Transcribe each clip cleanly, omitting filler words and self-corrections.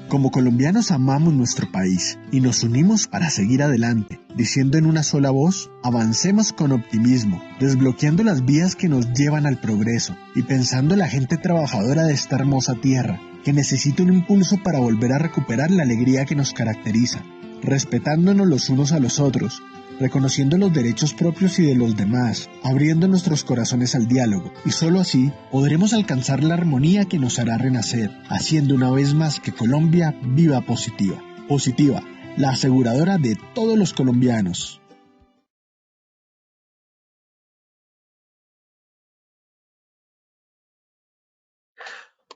Como colombianos amamos nuestro país y nos unimos para seguir adelante, diciendo en una sola voz, avancemos con optimismo, desbloqueando las vías que nos llevan al progreso y pensando en la gente trabajadora de esta hermosa tierra, que necesita un impulso para volver a recuperar la alegría que nos caracteriza, respetándonos los unos a los otros, reconociendo los derechos propios y de los demás, abriendo nuestros corazones al diálogo, y solo así podremos alcanzar la armonía que nos hará renacer, haciendo una vez más que Colombia viva positiva. Positiva, la aseguradora de todos los colombianos.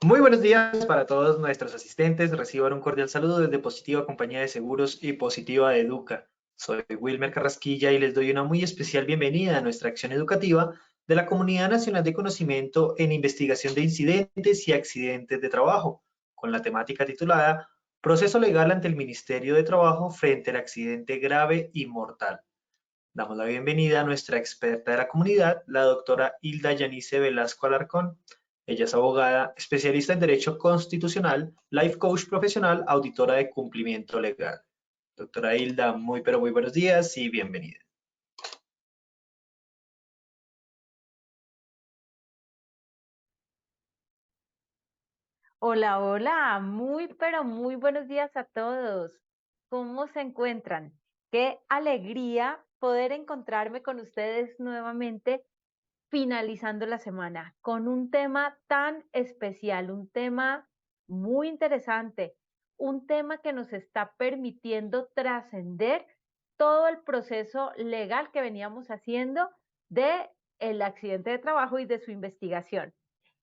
Muy buenos días para todos nuestros asistentes. Reciban un cordial saludo desde Positiva Compañía de Seguros y Positiva Educa. Soy Wilmer Carrasquilla y les doy una muy especial bienvenida a nuestra acción educativa de la Comunidad Nacional de Conocimiento en Investigación de Incidentes y Accidentes de Trabajo, con la temática titulada Proceso legal ante el Ministerio de Trabajo frente al accidente grave y mortal. Damos la bienvenida a nuestra experta de la comunidad, la doctora Hilda Yanice Velasco Alarcón. Ella es abogada, especialista en Derecho Constitucional, life coach profesional, auditora de cumplimiento legal. Doctora Hilda, muy pero muy buenos días y bienvenida. Hola, hola, muy pero muy buenos días a todos. ¿Cómo se encuentran? Qué alegría poder encontrarme con ustedes nuevamente finalizando la semana con un tema tan especial, un tema muy interesante, un tema que nos está permitiendo trascender todo el proceso legal que veníamos haciendo de el accidente de trabajo y de su investigación.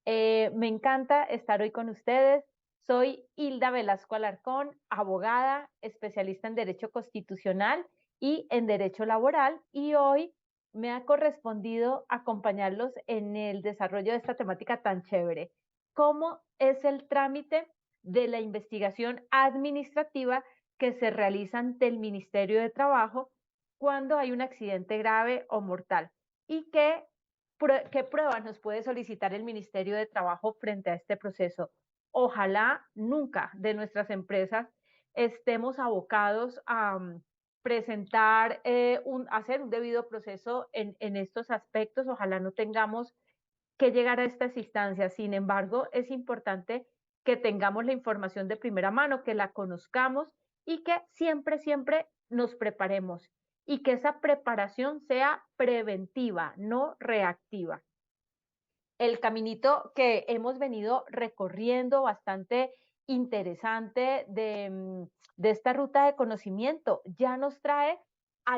Me encanta estar hoy con ustedes. Soy Hilda Velasco Alarcón, abogada, especialista en Derecho Constitucional y en Derecho Laboral, y hoy me ha correspondido acompañarlos en el desarrollo de esta temática tan chévere. ¿Cómo es el trámite de la investigación administrativa que se realiza ante el Ministerio de Trabajo cuando hay un accidente grave o mortal? ¿Y qué pruebas nos puede solicitar el Ministerio de Trabajo frente a este proceso? Ojalá nunca de nuestras empresas estemos abocados a presentar, hacer un debido proceso en estos aspectos. Ojalá no tengamos que llegar a estas instancias. Sin embargo, es importante que tengamos la información de primera mano, que la conozcamos y que siempre, siempre nos preparemos y que esa preparación sea preventiva, no reactiva. El caminito que hemos venido recorriendo bastante interesante de esta ruta de conocimiento ya nos trae a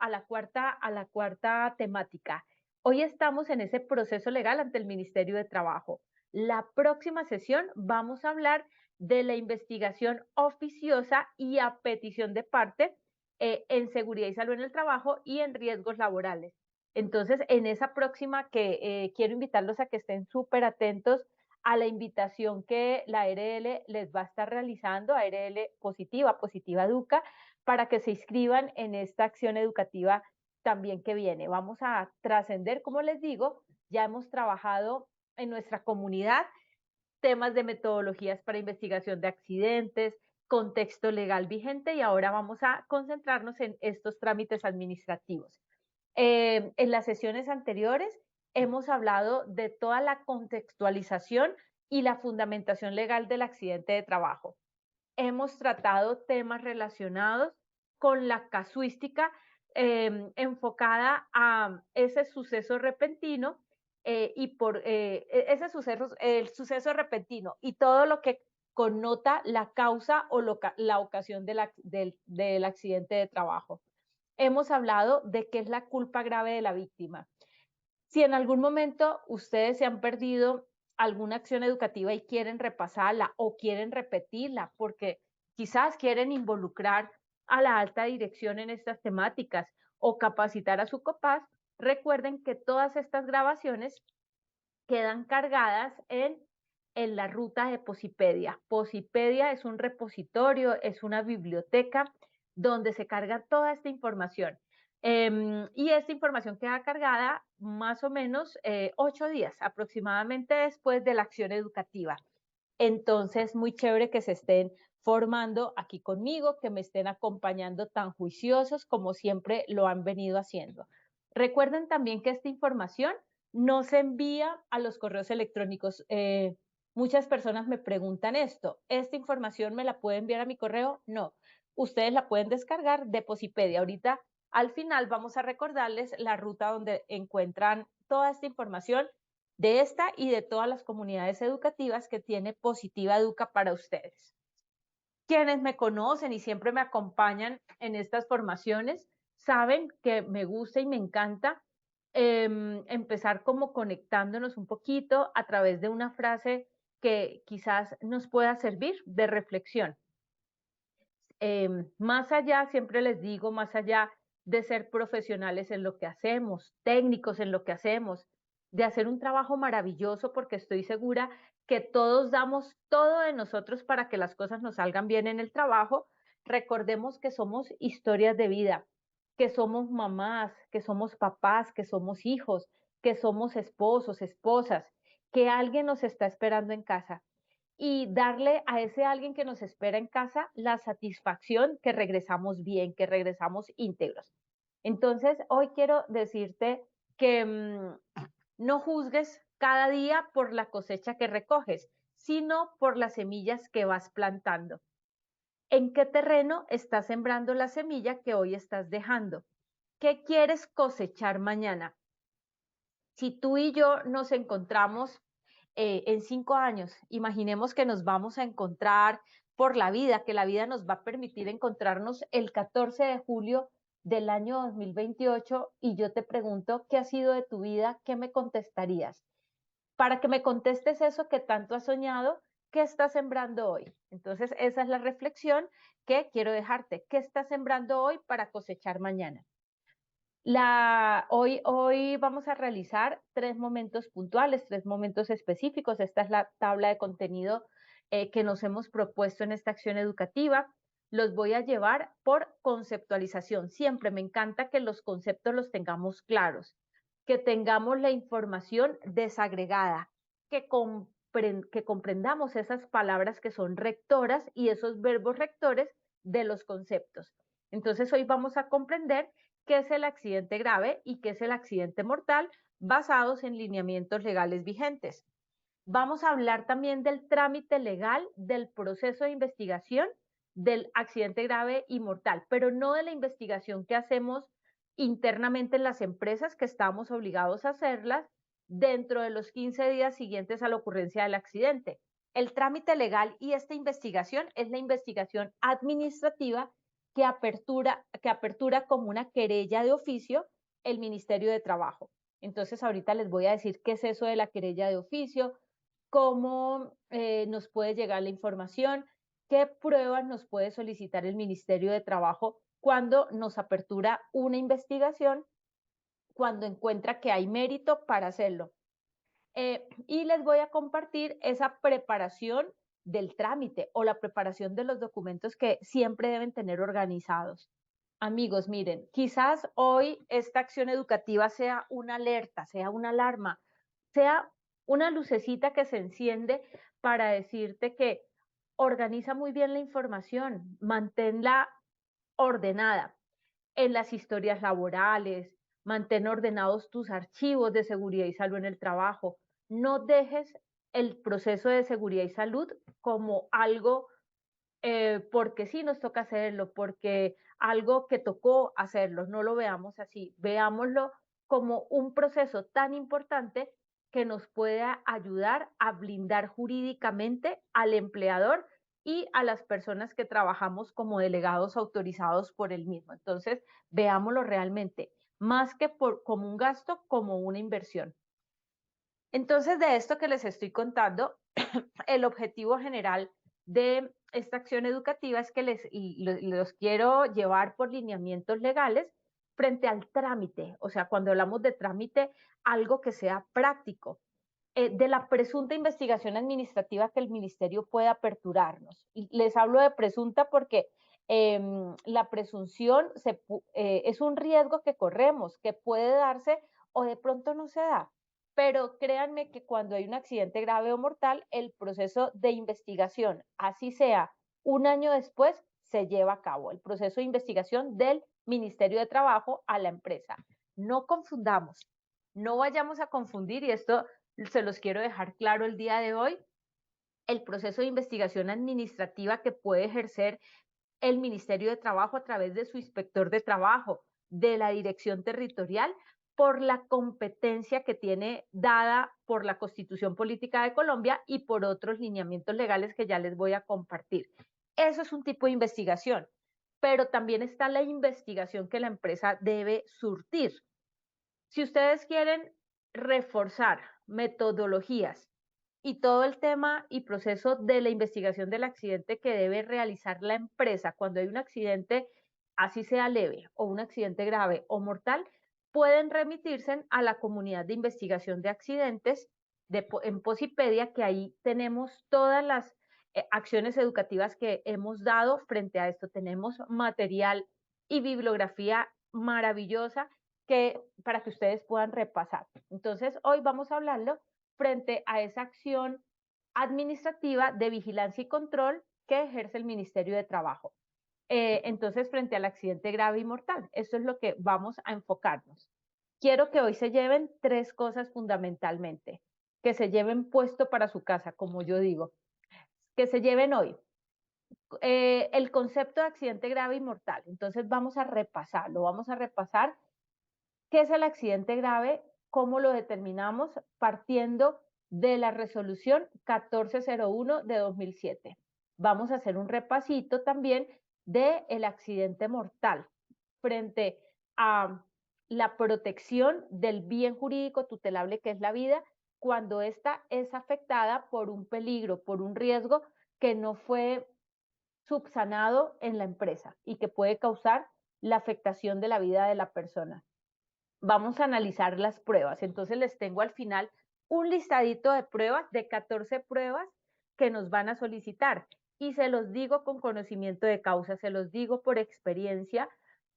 la cuarta temática. Hoy estamos en ese proceso legal ante el Ministerio de Trabajo. La próxima sesión vamos a hablar de la investigación oficiosa y a petición de parte en seguridad y salud en el trabajo y en riesgos laborales. Entonces, en esa próxima que quiero invitarlos a que estén súper atentos a la invitación que la ARL les va a estar realizando, ARL Positiva, Positiva Educa, para que se inscriban en esta acción educativa también que viene. Vamos a trascender, como les digo, ya hemos trabajado en nuestra comunidad temas de metodologías para investigación de accidentes, contexto legal vigente y ahora vamos a concentrarnos en estos trámites administrativos. En las sesiones anteriores hemos hablado de toda la contextualización y la fundamentación legal del accidente de trabajo. Hemos tratado temas relacionados con la casuística enfocada a ese suceso repentino y por ese suceso, el suceso repentino y todo lo que connota la causa o la ocasión del accidente de trabajo. Hemos hablado de qué es la culpa grave de la víctima. Si en algún momento ustedes se han perdido alguna acción educativa y quieren repasarla o quieren repetirla porque quizás quieren involucrar a la alta dirección en estas temáticas o capacitar a su COPAS, recuerden que todas estas grabaciones quedan cargadas en la ruta de Posipedia. Posipedia es un repositorio, es una biblioteca donde se carga toda esta información. Y esta información queda cargada más o menos 8 días aproximadamente después de la acción educativa. Entonces, muy chévere que se estén formando aquí conmigo, que me estén acompañando tan juiciosos como siempre lo han venido haciendo. Recuerden también que esta información no se envía a los correos electrónicos. Muchas personas me preguntan esto, ¿esta información me la puede enviar a mi correo? No, ustedes la pueden descargar de Posipedia. Ahorita al final vamos a recordarles la ruta donde encuentran toda esta información de esta y de todas las comunidades educativas que tiene Positiva Educa para ustedes. Quienes me conocen y siempre me acompañan en estas formaciones saben que me gusta y me encanta empezar como conectándonos un poquito a través de una frase que quizás nos pueda servir de reflexión. Más allá, siempre les digo, más allá de ser profesionales en lo que hacemos, técnicos en lo que hacemos, de hacer un trabajo maravilloso, porque estoy segura que todos damos todo de nosotros para que las cosas nos salgan bien en el trabajo, recordemos que somos historias de vida, que somos mamás, que somos papás, que somos hijos, que somos esposos, esposas, que alguien nos está esperando en casa y darle a ese alguien que nos espera en casa la satisfacción que regresamos bien, que regresamos íntegros. Entonces, hoy quiero decirte que no juzgues cada día por la cosecha que recoges, sino por las semillas que vas plantando. ¿En qué terreno estás sembrando la semilla que hoy estás dejando? ¿Qué quieres cosechar mañana? Si tú y yo nos encontramos en 5 años, imaginemos que nos vamos a encontrar por la vida, que la vida nos va a permitir encontrarnos el 14 de julio del año 2028 y yo te pregunto, ¿qué ha sido de tu vida? ¿Qué me contestarías? Para que me contestes eso que tanto has soñado, ¿qué estás sembrando hoy? Entonces, esa es la reflexión que quiero dejarte. ¿Qué estás sembrando hoy para cosechar mañana? Hoy vamos a realizar 3 momentos puntuales, 3 momentos específicos. Esta es la tabla de contenido que nos hemos propuesto en esta acción educativa. Los voy a llevar por conceptualización. Siempre me encanta que los conceptos los tengamos claros, que tengamos la información desagregada, que comprendamos esas palabras que son rectoras y esos verbos rectores de los conceptos. Entonces, hoy vamos a comprender qué es el accidente grave y qué es el accidente mortal, basados en lineamientos legales vigentes. Vamos a hablar también del trámite legal del proceso de investigación del accidente grave y mortal, pero no de la investigación que hacemos internamente en las empresas, que estamos obligados a hacerlas dentro de los 15 días siguientes a la ocurrencia del accidente. El trámite legal y esta investigación es la investigación administrativa que apertura como una querella de oficio el Ministerio de Trabajo. Entonces, ahorita les voy a decir qué es eso de la querella de oficio, cómo nos puede llegar la información, qué pruebas nos puede solicitar el Ministerio de Trabajo cuando nos apertura una investigación, cuando encuentra que hay mérito para hacerlo. Y les voy a compartir esa preparación del trámite o la preparación de los documentos que siempre deben tener organizados. Amigos, miren, quizás hoy esta acción educativa sea una alerta, sea una alarma, sea una lucecita que se enciende para decirte que organiza muy bien la información, manténla ordenada en las historias laborales, mantén ordenados tus archivos de seguridad y salud en el trabajo. No dejes el proceso de seguridad y salud como algo porque sí nos toca hacerlo, porque algo que tocó hacerlo, no lo veamos así, veámoslo como un proceso tan importante que nos pueda ayudar a blindar jurídicamente al empleador y a las personas que trabajamos como delegados autorizados por el mismo. Entonces, veámoslo realmente, más que como un gasto, como una inversión. Entonces, de esto que les estoy contando, el objetivo general de esta acción educativa es que los quiero llevar por lineamientos legales frente al trámite. O sea, cuando hablamos de trámite, algo que sea práctico, de la presunta investigación administrativa que el ministerio puede aperturarnos. Y les hablo de presunta porque la presunción es un riesgo que corremos, que puede darse o de pronto no se da. pero créanme que cuando hay un accidente grave o mortal, el proceso de investigación, así sea un año después, se lleva a cabo, el proceso de investigación del Ministerio de Trabajo a la empresa. No confundamos, no vayamos a confundir, y esto se los quiero dejar claro el día de hoy, el proceso de investigación administrativa que puede ejercer el Ministerio de Trabajo a través de su inspector de trabajo, de la dirección territorial, por la competencia que tiene dada por la Constitución Política de Colombia y por otros lineamientos legales que ya les voy a compartir. Eso es un tipo de investigación, pero también está la investigación que la empresa debe surtir. Si ustedes quieren reforzar metodologías y todo el tema y proceso de la investigación del accidente que debe realizar la empresa cuando hay un accidente, así sea leve o un accidente grave o mortal, pueden remitirse a la comunidad de investigación de accidentes en Posipedia, que ahí tenemos todas las acciones educativas que hemos dado frente a esto. Tenemos material y bibliografía maravillosa para que ustedes puedan repasar. Entonces, hoy vamos a hablarlo frente a esa acción administrativa de vigilancia y control que ejerce el Ministerio de Trabajo. Entonces, frente al accidente grave y mortal, eso es lo que vamos a enfocarnos. Quiero que hoy se lleven 3 cosas fundamentalmente, que se lleven puesto para su casa, como yo digo, que se lleven hoy. El concepto de accidente grave y mortal. Entonces, vamos a repasar ¿qué es el accidente grave? ¿Cómo lo determinamos? Partiendo de la resolución 1401 de 2007. Vamos a hacer un repasito también del accidente mortal frente a la protección del bien jurídico tutelable que es la vida cuando ésta es afectada por un peligro, por un riesgo que no fue subsanado en la empresa y que puede causar la afectación de la vida de la persona. Vamos a analizar las pruebas. Entonces les tengo al final un listadito de pruebas, de 14 pruebas que nos van a solicitar. Y se los digo con conocimiento de causa, se los digo por experiencia,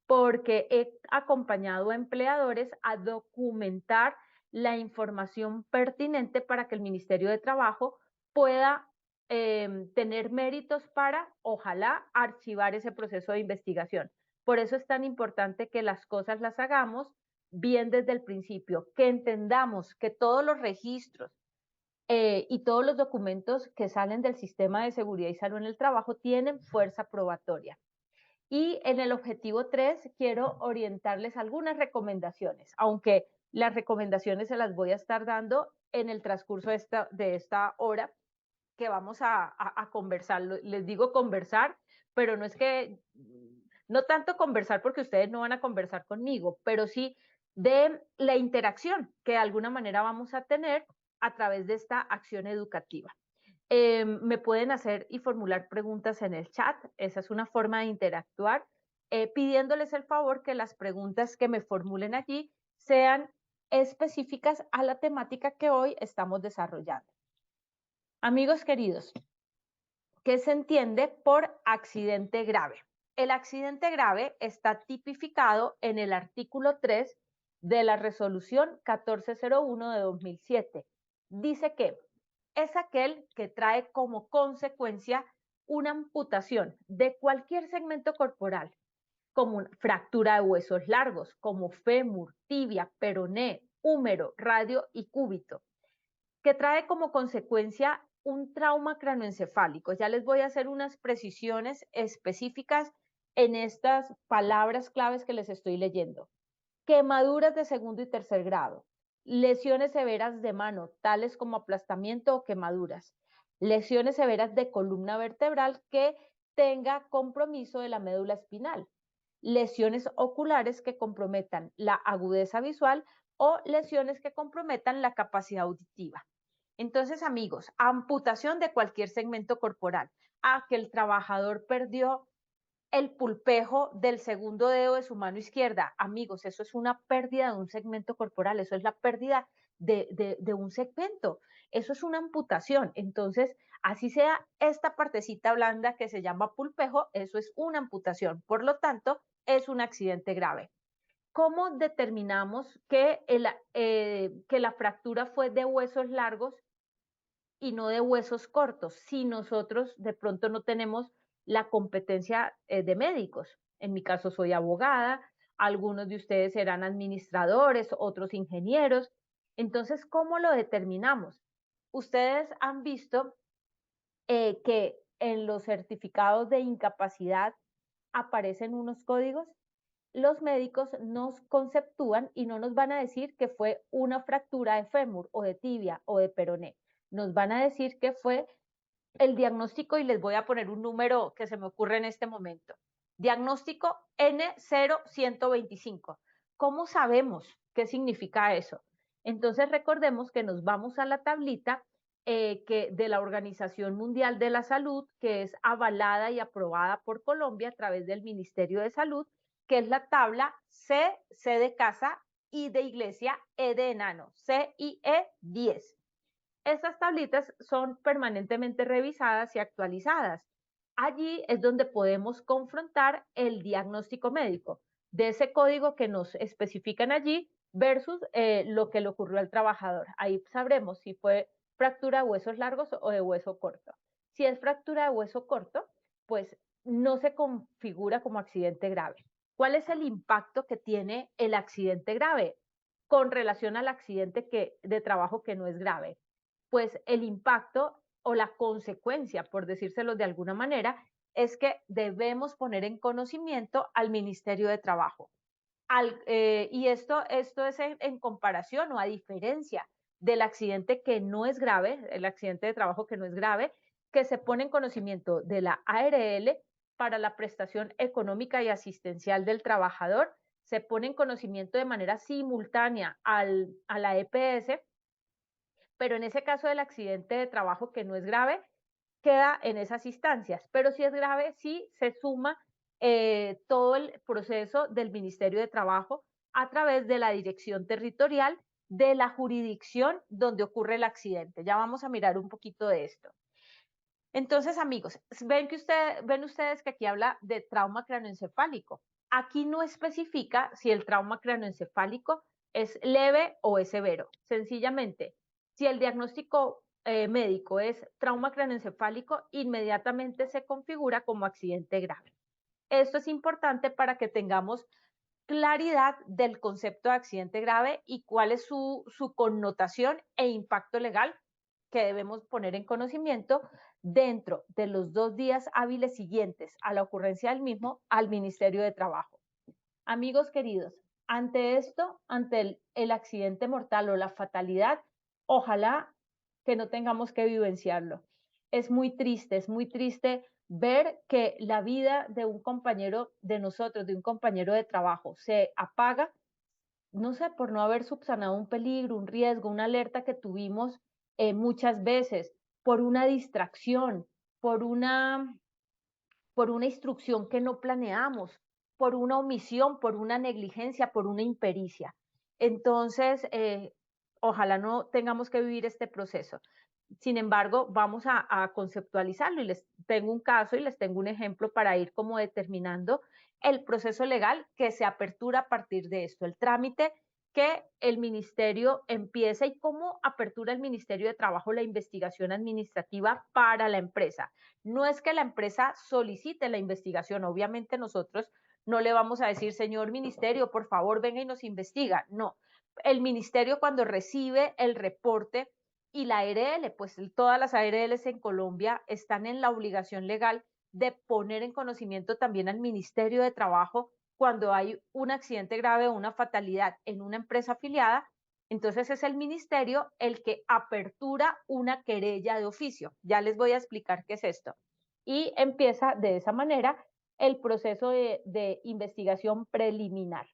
porque he acompañado a empleadores a documentar la información pertinente para que el Ministerio de Trabajo pueda tener méritos para, ojalá, archivar ese proceso de investigación. Por eso es tan importante que las cosas las hagamos bien desde el principio, que entendamos que todos los registros y todos los documentos que salen del sistema de seguridad y salud en el trabajo tienen fuerza probatoria. Y en el objetivo 3 quiero orientarles algunas recomendaciones, aunque las recomendaciones se las voy a estar dando en el transcurso de esta hora que vamos a conversar. Les digo conversar, pero no es que, no tanto conversar porque ustedes no van a conversar conmigo, pero sí de la interacción que de alguna manera vamos a tener a través de esta acción educativa. Me pueden hacer y formular preguntas en el chat, esa es una forma de interactuar, pidiéndoles el favor que las preguntas que me formulen allí sean específicas a la temática que hoy estamos desarrollando. Amigos queridos, ¿qué se entiende por accidente grave? El accidente grave está tipificado en el artículo 3 de la resolución 1401 de 2007. Dice que es aquel que trae como consecuencia una amputación de cualquier segmento corporal, como una fractura de huesos largos, como fémur, tibia, peroné, húmero, radio y cúbito, que trae como consecuencia un trauma cranoencefálico. Ya les voy a hacer unas precisiones específicas en estas palabras claves que les estoy leyendo. Quemaduras de segundo y tercer grado, lesiones severas de mano, tales como aplastamiento o quemaduras, lesiones severas de columna vertebral que tenga compromiso de la médula espinal, lesiones oculares que comprometan la agudeza visual o lesiones que comprometan la capacidad auditiva. Entonces, amigos, amputación de cualquier segmento corporal. Que el trabajador perdió el pulpejo del segundo dedo de su mano izquierda. Amigos, eso es una pérdida de un segmento corporal, eso es la pérdida de un segmento, eso es una amputación. Entonces, así sea esta partecita blanda que se llama pulpejo, eso es una amputación. Por lo tanto, es un accidente grave. ¿cómo determinamos que la fractura fue de huesos largos y no de huesos cortos, si nosotros de pronto no tenemos la competencia de médicos? En mi caso soy abogada, algunos de ustedes serán administradores, otros ingenieros. Entonces, ¿cómo lo determinamos? Ustedes han visto que en los certificados de incapacidad aparecen unos códigos. Los médicos nos conceptúan y no nos van a decir que fue una fractura de fémur o de tibia o de peroné. Nos van a decir que fue el diagnóstico, y les voy a poner un número que se me ocurre en este momento. Diagnóstico N0125. ¿Cómo sabemos qué significa eso? Entonces recordemos que nos vamos a la tablita de la Organización Mundial de la Salud, que es avalada y aprobada por Colombia a través del Ministerio de Salud, que es la tabla C de casa, I de iglesia, E de enano, CIE 10. Estas tablitas son permanentemente revisadas y actualizadas. Allí es donde podemos confrontar el diagnóstico médico de ese código que nos especifican allí versus lo que le ocurrió al trabajador. Ahí sabremos si fue fractura de huesos largos o de hueso corto. Si es fractura de hueso corto, pues no se configura como accidente grave. ¿Cuál es el impacto que tiene el accidente grave con relación al accidente de trabajo que no es grave? Pues el impacto o la consecuencia, por decírselo de alguna manera, es que debemos poner en conocimiento al Ministerio de Trabajo. Y esto es en comparación o a diferencia del accidente que no es grave, el accidente de trabajo que no es grave, que se pone en conocimiento de la ARL para la prestación económica y asistencial del trabajador, se pone en conocimiento de manera simultánea a la EPS, pero en ese caso del accidente de trabajo que no es grave, queda en esas instancias, pero si es grave, sí se suma todo el proceso del Ministerio de Trabajo a través de la dirección territorial de la jurisdicción donde ocurre el accidente. Ya vamos a mirar un poquito de esto. Entonces, amigos, ven ustedes que aquí habla de trauma craneoencefálico. Aquí no especifica si el trauma craneoencefálico es leve o es severo. Sencillamente, si el diagnóstico médico es trauma craneoencefálico, inmediatamente se configura como accidente grave. Esto es importante para que tengamos claridad del concepto de accidente grave y cuál es su connotación e impacto legal que debemos poner en conocimiento dentro de los 2 días hábiles siguientes a la ocurrencia del mismo al Ministerio de Trabajo. Amigos queridos, ante esto, ante el accidente mortal o la fatalidad, ojalá que no tengamos que vivenciarlo. Es muy triste ver que la vida de un compañero de nosotros, de un compañero de trabajo, se apaga, no sé, por no haber subsanado un peligro, un riesgo, una alerta que tuvimos muchas veces, por una distracción, por una, por una instrucción que no planeamos, por una omisión, por una negligencia, por una impericia. Entonces, ojalá no tengamos que vivir este proceso. Sin embargo, vamos a conceptualizarlo y les tengo un caso y les tengo un ejemplo para ir como determinando el proceso legal que se apertura a partir de esto, el trámite que el ministerio empieza y cómo apertura el Ministerio de Trabajo la investigación administrativa para la empresa. No es que la empresa solicite la investigación, obviamente nosotros no le vamos a decir, señor ministerio, por favor, venga y nos investiga. No, el ministerio cuando recibe el reporte y la ARL, pues todas las ARLs en Colombia están en la obligación legal de poner en conocimiento también al Ministerio de Trabajo cuando hay un accidente grave o una fatalidad en una empresa afiliada. Entonces es el ministerio el que apertura una querella de oficio. Ya les voy a explicar qué es esto. Y empieza de esa manera el proceso de investigación preliminar.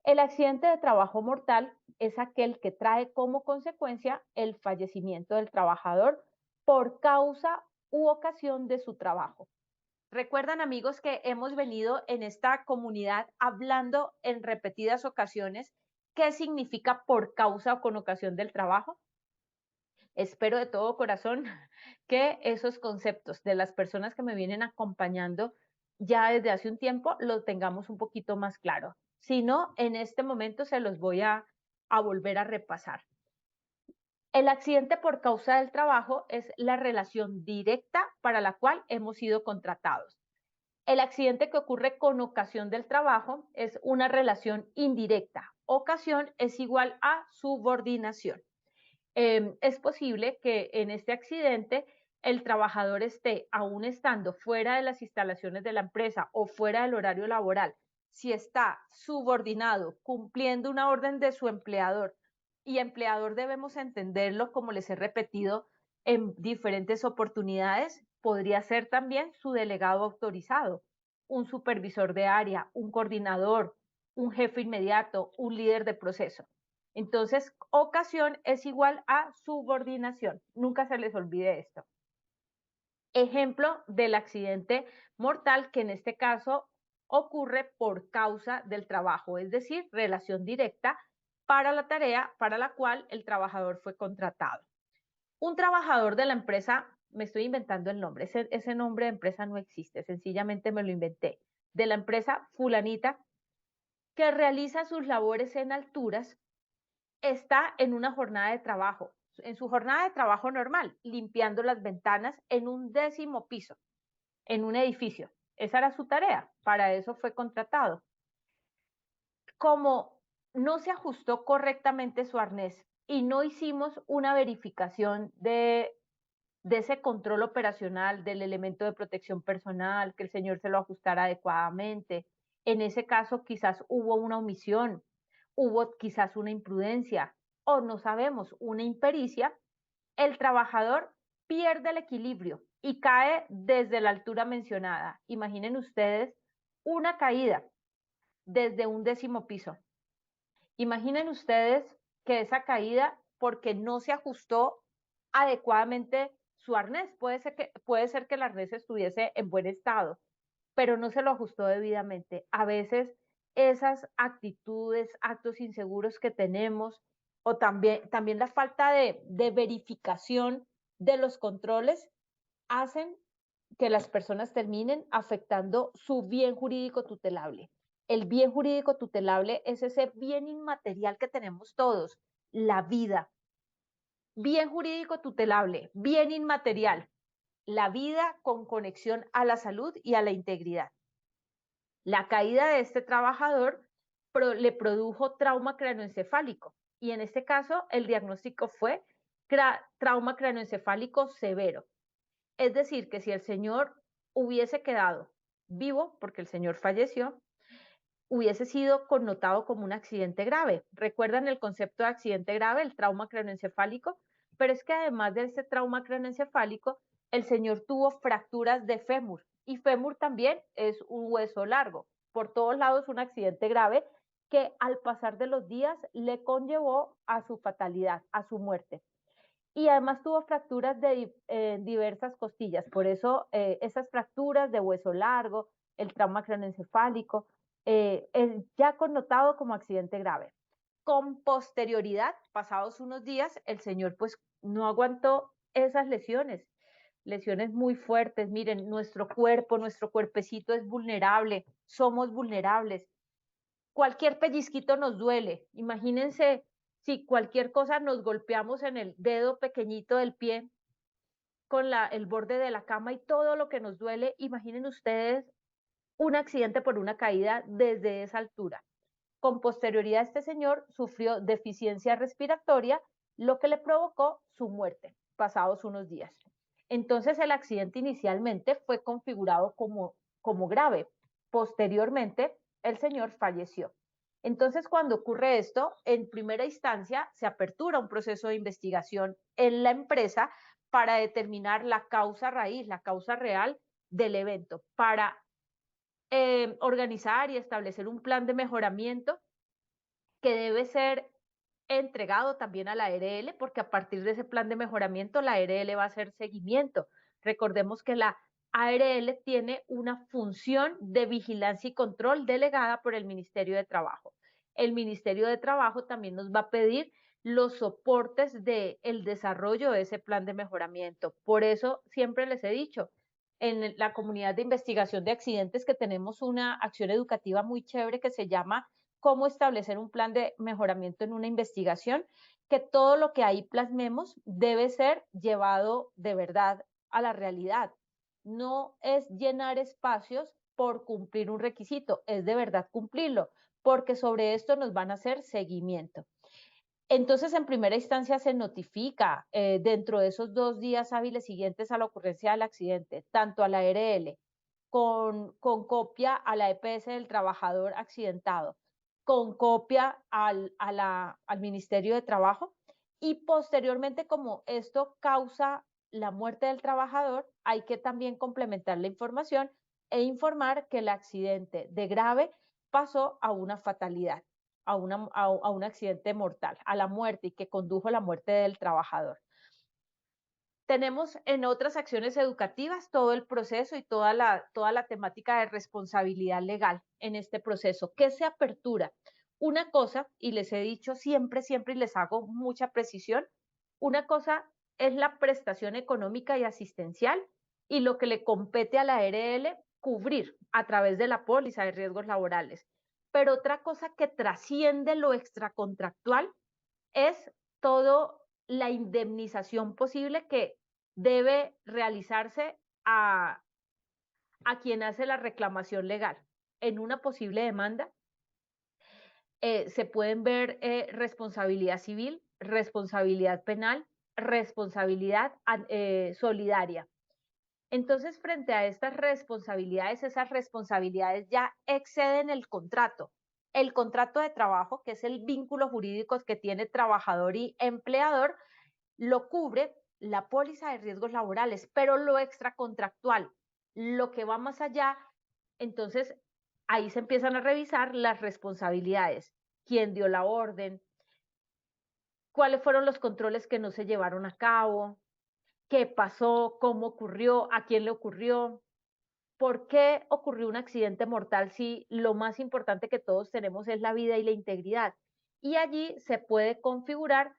El accidente de trabajo mortal es aquel que trae como consecuencia el fallecimiento del trabajador por causa u ocasión de su trabajo. Recuerdan, amigos, que hemos venido en esta comunidad hablando en repetidas ocasiones qué significa por causa o con ocasión del trabajo. Espero de todo corazón que esos conceptos de las personas que me vienen acompañando ya desde hace un tiempo los tengamos un poquito más claro. Si no, en este momento se los voy a volver a repasar. El accidente por causa del trabajo es la relación directa para la cual hemos sido contratados. El accidente que ocurre con ocasión del trabajo es una relación indirecta. Ocasión es igual a subordinación. Es posible que en este accidente el trabajador esté, aún estando fuera de las instalaciones de la empresa o fuera del horario laboral, si está subordinado, cumpliendo una orden de su empleador, y empleador debemos entenderlo, como les he repetido en diferentes oportunidades, podría ser también su delegado autorizado, un supervisor de área, un coordinador, un jefe inmediato, un líder de proceso. Entonces, ocasión es igual a subordinación. Nunca se les olvide esto. Ejemplo del accidente mortal que en este caso ocurre por causa del trabajo, es decir, relación directa para la tarea para la cual el trabajador fue contratado. Un trabajador de la empresa, me estoy inventando el nombre, ese nombre de empresa no existe, sencillamente me lo inventé, de la empresa fulanita que realiza sus labores en alturas, está en una jornada de trabajo, en su jornada de trabajo normal, limpiando las ventanas en un 10º piso, en un edificio. Esa era su tarea, para eso fue contratado. Como no se ajustó correctamente su arnés y no hicimos una verificación de ese control operacional del elemento de protección personal, que el señor se lo ajustara adecuadamente, en ese caso quizás hubo una omisión, hubo quizás una imprudencia o no sabemos, una impericia, el trabajador pierde el equilibrio y cae desde la altura mencionada. Imaginen ustedes una caída desde un 10º piso. Imaginen ustedes que esa caída, porque no se ajustó adecuadamente su arnés, puede ser que el arnés estuviese en buen estado, pero no se lo ajustó debidamente. A veces esas actitudes, actos inseguros que tenemos, o también la falta de verificación de los controles, hacen que las personas terminen afectando su bien jurídico tutelable. El bien jurídico tutelable es ese bien inmaterial que tenemos todos, la vida. Bien jurídico tutelable, bien inmaterial, la vida con conexión a la salud y a la integridad. La caída de este trabajador le produjo trauma craneoencefálico y en este caso el diagnóstico fue trauma craneoencefálico severo. Es decir, que si el señor hubiese quedado vivo, porque el señor falleció, hubiese sido connotado como un accidente grave. ¿Recuerdan el concepto de accidente grave, el trauma craneoencefálico? Pero es que además de ese trauma craneoencefálico, el señor tuvo fracturas de fémur y fémur también es un hueso largo. Por todos lados un accidente grave que al pasar de los días le conllevó a su fatalidad, a su muerte. Y además tuvo fracturas de diversas costillas, por eso esas fracturas de hueso largo, el trauma craneoencefálico, es ya connotado como accidente grave. Con posterioridad, pasados unos días, el señor pues no aguantó esas lesiones, lesiones muy fuertes. Miren, nuestro cuerpo, nuestro cuerpecito es vulnerable, somos vulnerables. Cualquier pellizquito nos duele. Imagínense si cualquier cosa nos golpeamos en el dedo pequeñito del pie con el borde de la cama y todo lo que nos duele, imaginen ustedes un accidente por una caída desde esa altura. Con posterioridad, este señor sufrió deficiencia respiratoria, lo que le provocó su muerte, pasados unos días. Entonces, el accidente inicialmente fue configurado como grave. Posteriormente, el señor falleció. Entonces, cuando ocurre esto, en primera instancia se apertura un proceso de investigación en la empresa para determinar la causa raíz, la causa real del evento, para organizar y establecer un plan de mejoramiento que debe ser entregado también a la ARL, porque a partir de ese plan de mejoramiento la ARL va a hacer seguimiento. Recordemos que la ARL tiene una función de vigilancia y control delegada por el Ministerio de Trabajo. El Ministerio de Trabajo también nos va a pedir los soportes del desarrollo de ese plan de mejoramiento. Por eso siempre les he dicho, en la comunidad de investigación de accidentes que tenemos una acción educativa muy chévere que se llama cómo establecer un plan de mejoramiento en una investigación, que todo lo que ahí plasmemos debe ser llevado de verdad a la realidad. No es llenar espacios por cumplir un requisito, es de verdad cumplirlo, porque sobre esto nos van a hacer seguimiento. Entonces, en primera instancia se notifica dentro de esos 2 días hábiles siguientes a la ocurrencia del accidente, tanto a la ARL con copia a la EPS del trabajador accidentado, con copia al Ministerio de Trabajo, y posteriormente, como esto causa la muerte del trabajador, hay que también complementar la información e informar que el accidente de grave pasó a una fatalidad, a un accidente mortal, a la muerte, y que condujo a la muerte del trabajador. Tenemos en otras acciones educativas todo el proceso y toda la temática de responsabilidad legal en este proceso. ¿Qué se apertura? Una cosa, y les he dicho siempre, siempre, y les hago mucha precisión, una cosa es la prestación económica y asistencial, y lo que le compete a la ARL cubrir a través de la póliza de riesgos laborales. Pero otra cosa que trasciende lo extracontractual es todo la indemnización posible que debe realizarse a quien hace la reclamación legal. En una posible demanda se pueden ver responsabilidad civil, responsabilidad penal, responsabilidad solidaria. Entonces, frente a estas responsabilidades, esas responsabilidades ya exceden el contrato. El contrato de trabajo, que es el vínculo jurídico que tiene trabajador y empleador, lo cubre la póliza de riesgos laborales, pero lo extracontractual, lo que va más allá, entonces ahí se empiezan a revisar las responsabilidades. ¿Quién dio la orden? ¿Cuáles fueron los controles que no se llevaron a cabo? ¿Qué pasó? ¿Cómo ocurrió? ¿A quién le ocurrió? ¿Por qué ocurrió un accidente mortal si lo más importante que todos tenemos es la vida y la integridad? Y allí se puede configurar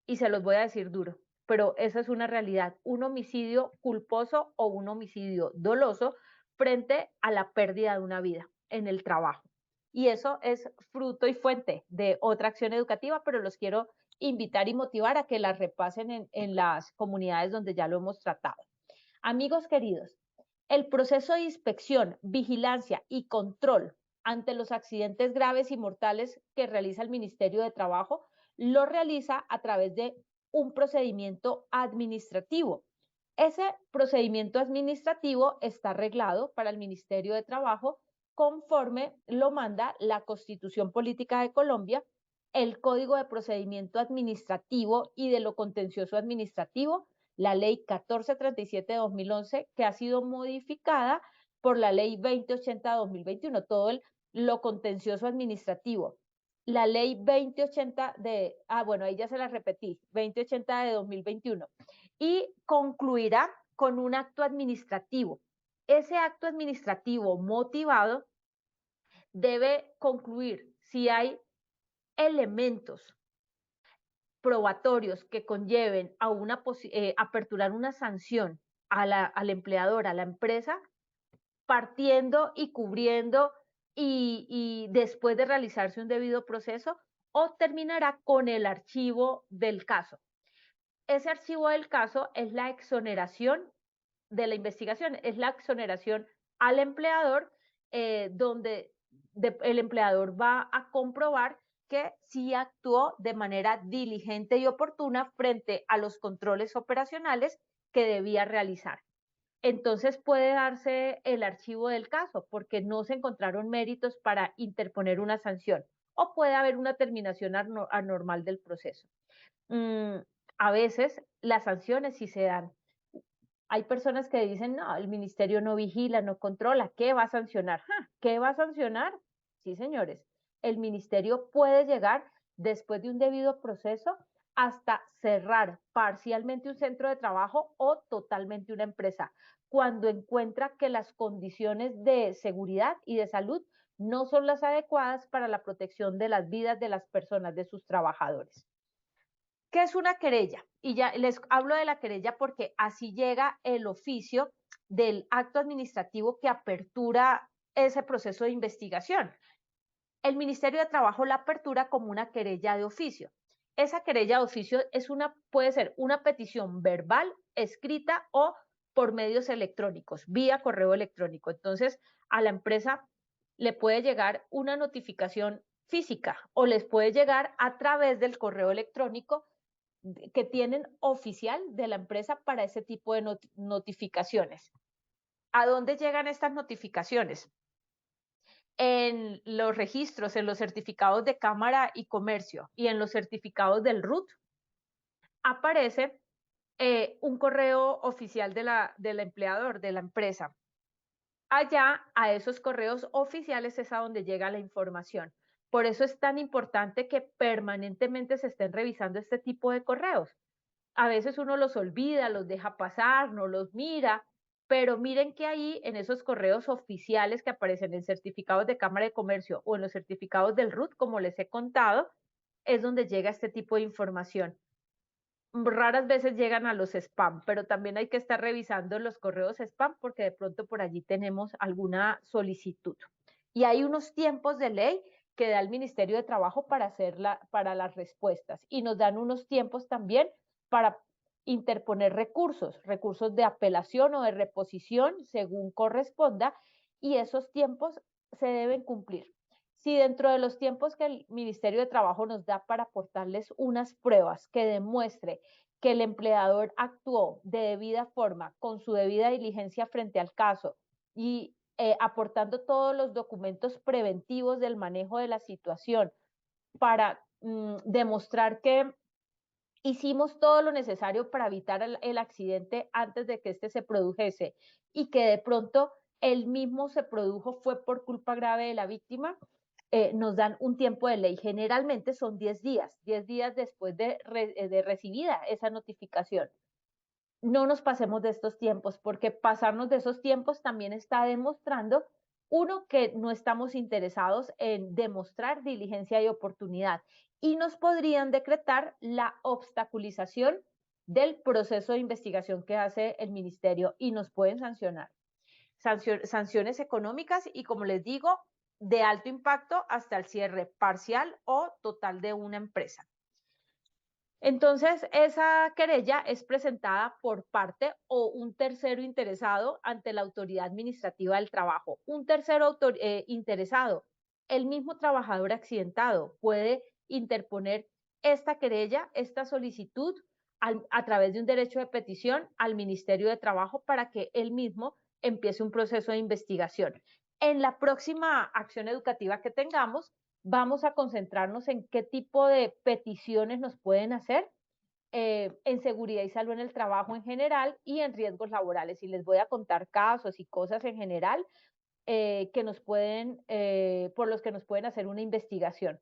y se los voy a decir duro, pero esa es una realidad, un homicidio culposo o un homicidio doloso frente a la pérdida de una vida en el trabajo. Y eso es fruto y fuente de otra acción educativa, pero los quiero invitar y motivar a que las repasen en las comunidades donde ya lo hemos tratado. Amigos queridos, el proceso de inspección, vigilancia y control ante los accidentes graves y mortales que realiza el Ministerio de Trabajo lo realiza a través de un procedimiento administrativo. Ese procedimiento administrativo está arreglado para el Ministerio de Trabajo conforme lo manda la Constitución Política de Colombia, el Código de Procedimiento Administrativo y de lo Contencioso Administrativo, la Ley 1437 de 2011, que ha sido modificada por la Ley 2080 de 2021, todo lo contencioso administrativo. La Ley 2080 bueno, ahí ya se la repetí, 2080 de 2021, y concluirá con un acto administrativo. Ese acto administrativo motivado debe concluir si hay elementos probatorios que conlleven a aperturar una sanción al empleador, a la empresa, partiendo y cubriendo y después de realizarse un debido proceso, o terminará con el archivo del caso. Ese archivo del caso es la exoneración de la investigación, es la exoneración al empleador, donde el empleador va a comprobar que sí actuó de manera diligente y oportuna frente a los controles operacionales que debía realizar. Entonces puede darse el archivo del caso porque no se encontraron méritos para interponer una sanción, o puede haber una terminación anormal del proceso. A veces las sanciones sí se dan. Hay personas que dicen, no, el ministerio no vigila, no controla, ¿qué va a sancionar? ¿Qué va a sancionar? Sí, señores, el ministerio puede llegar después de un debido proceso hasta cerrar parcialmente un centro de trabajo o totalmente una empresa, cuando encuentra que las condiciones de seguridad y de salud no son las adecuadas para la protección de las vidas de las personas, de sus trabajadores. ¿Qué es una querella? Y ya les hablo de la querella porque así llega el oficio del acto administrativo que apertura ese proceso de investigación. el Ministerio de Trabajo la apertura como una querella de oficio. Esa querella de oficio puede ser una petición verbal, escrita o por medios electrónicos, vía correo electrónico. Entonces, a la empresa le puede llegar una notificación física o les puede llegar a través del correo electrónico que tienen oficial de la empresa para ese tipo de notificaciones. ¿A dónde llegan estas notificaciones? En los registros, en los certificados de Cámara y Comercio y en los certificados del RUT, aparece un correo oficial del empleador, de la empresa. Allá, a esos correos oficiales es a donde llega la información. Por eso es tan importante que permanentemente se estén revisando este tipo de correos. A veces uno los olvida, los deja pasar, no los mira, pero miren que ahí en esos correos oficiales que aparecen en certificados de Cámara de Comercio o en los certificados del RUT, como les he contado, es donde llega este tipo de información. Raras veces llegan a los spam, pero también hay que estar revisando los correos spam porque de pronto por allí tenemos alguna solicitud. Y hay unos tiempos de ley que da el Ministerio de Trabajo para las respuestas y nos dan unos tiempos también para interponer recursos de apelación o de reposición según corresponda, y esos tiempos se deben cumplir. Si dentro de los tiempos que el Ministerio de Trabajo nos da para aportarles unas pruebas que demuestre que el empleador actuó de debida forma, con su debida diligencia frente al caso y aportando todos los documentos preventivos del manejo de la situación para demostrar que hicimos todo lo necesario para evitar el accidente antes de que este se produjese y que de pronto el mismo se produjo fue por culpa grave de la víctima, nos dan un tiempo de ley. Generalmente son 10 días después de recibida esa notificación. No nos pasemos de estos tiempos, porque pasarnos de esos tiempos también está demostrando, uno, que no estamos interesados en demostrar diligencia y oportunidad, y nos podrían decretar la obstaculización del proceso de investigación que hace el ministerio y nos pueden sancionar. Sanciones económicas y, como les digo, de alto impacto hasta el cierre parcial o total de una empresa. Entonces, esa querella es presentada por parte o un tercero interesado ante la autoridad administrativa del trabajo. Un tercero interesado, el mismo trabajador accidentado, puede interponer esta querella, esta solicitud a través de un derecho de petición al Ministerio de Trabajo para que él mismo empiece un proceso de investigación. En la próxima acción educativa que tengamos, vamos a concentrarnos en qué tipo de peticiones nos pueden hacer en seguridad y salud en el trabajo en general y en riesgos laborales. Y les voy a contar casos y cosas en general que nos pueden, por los que nos pueden hacer una investigación.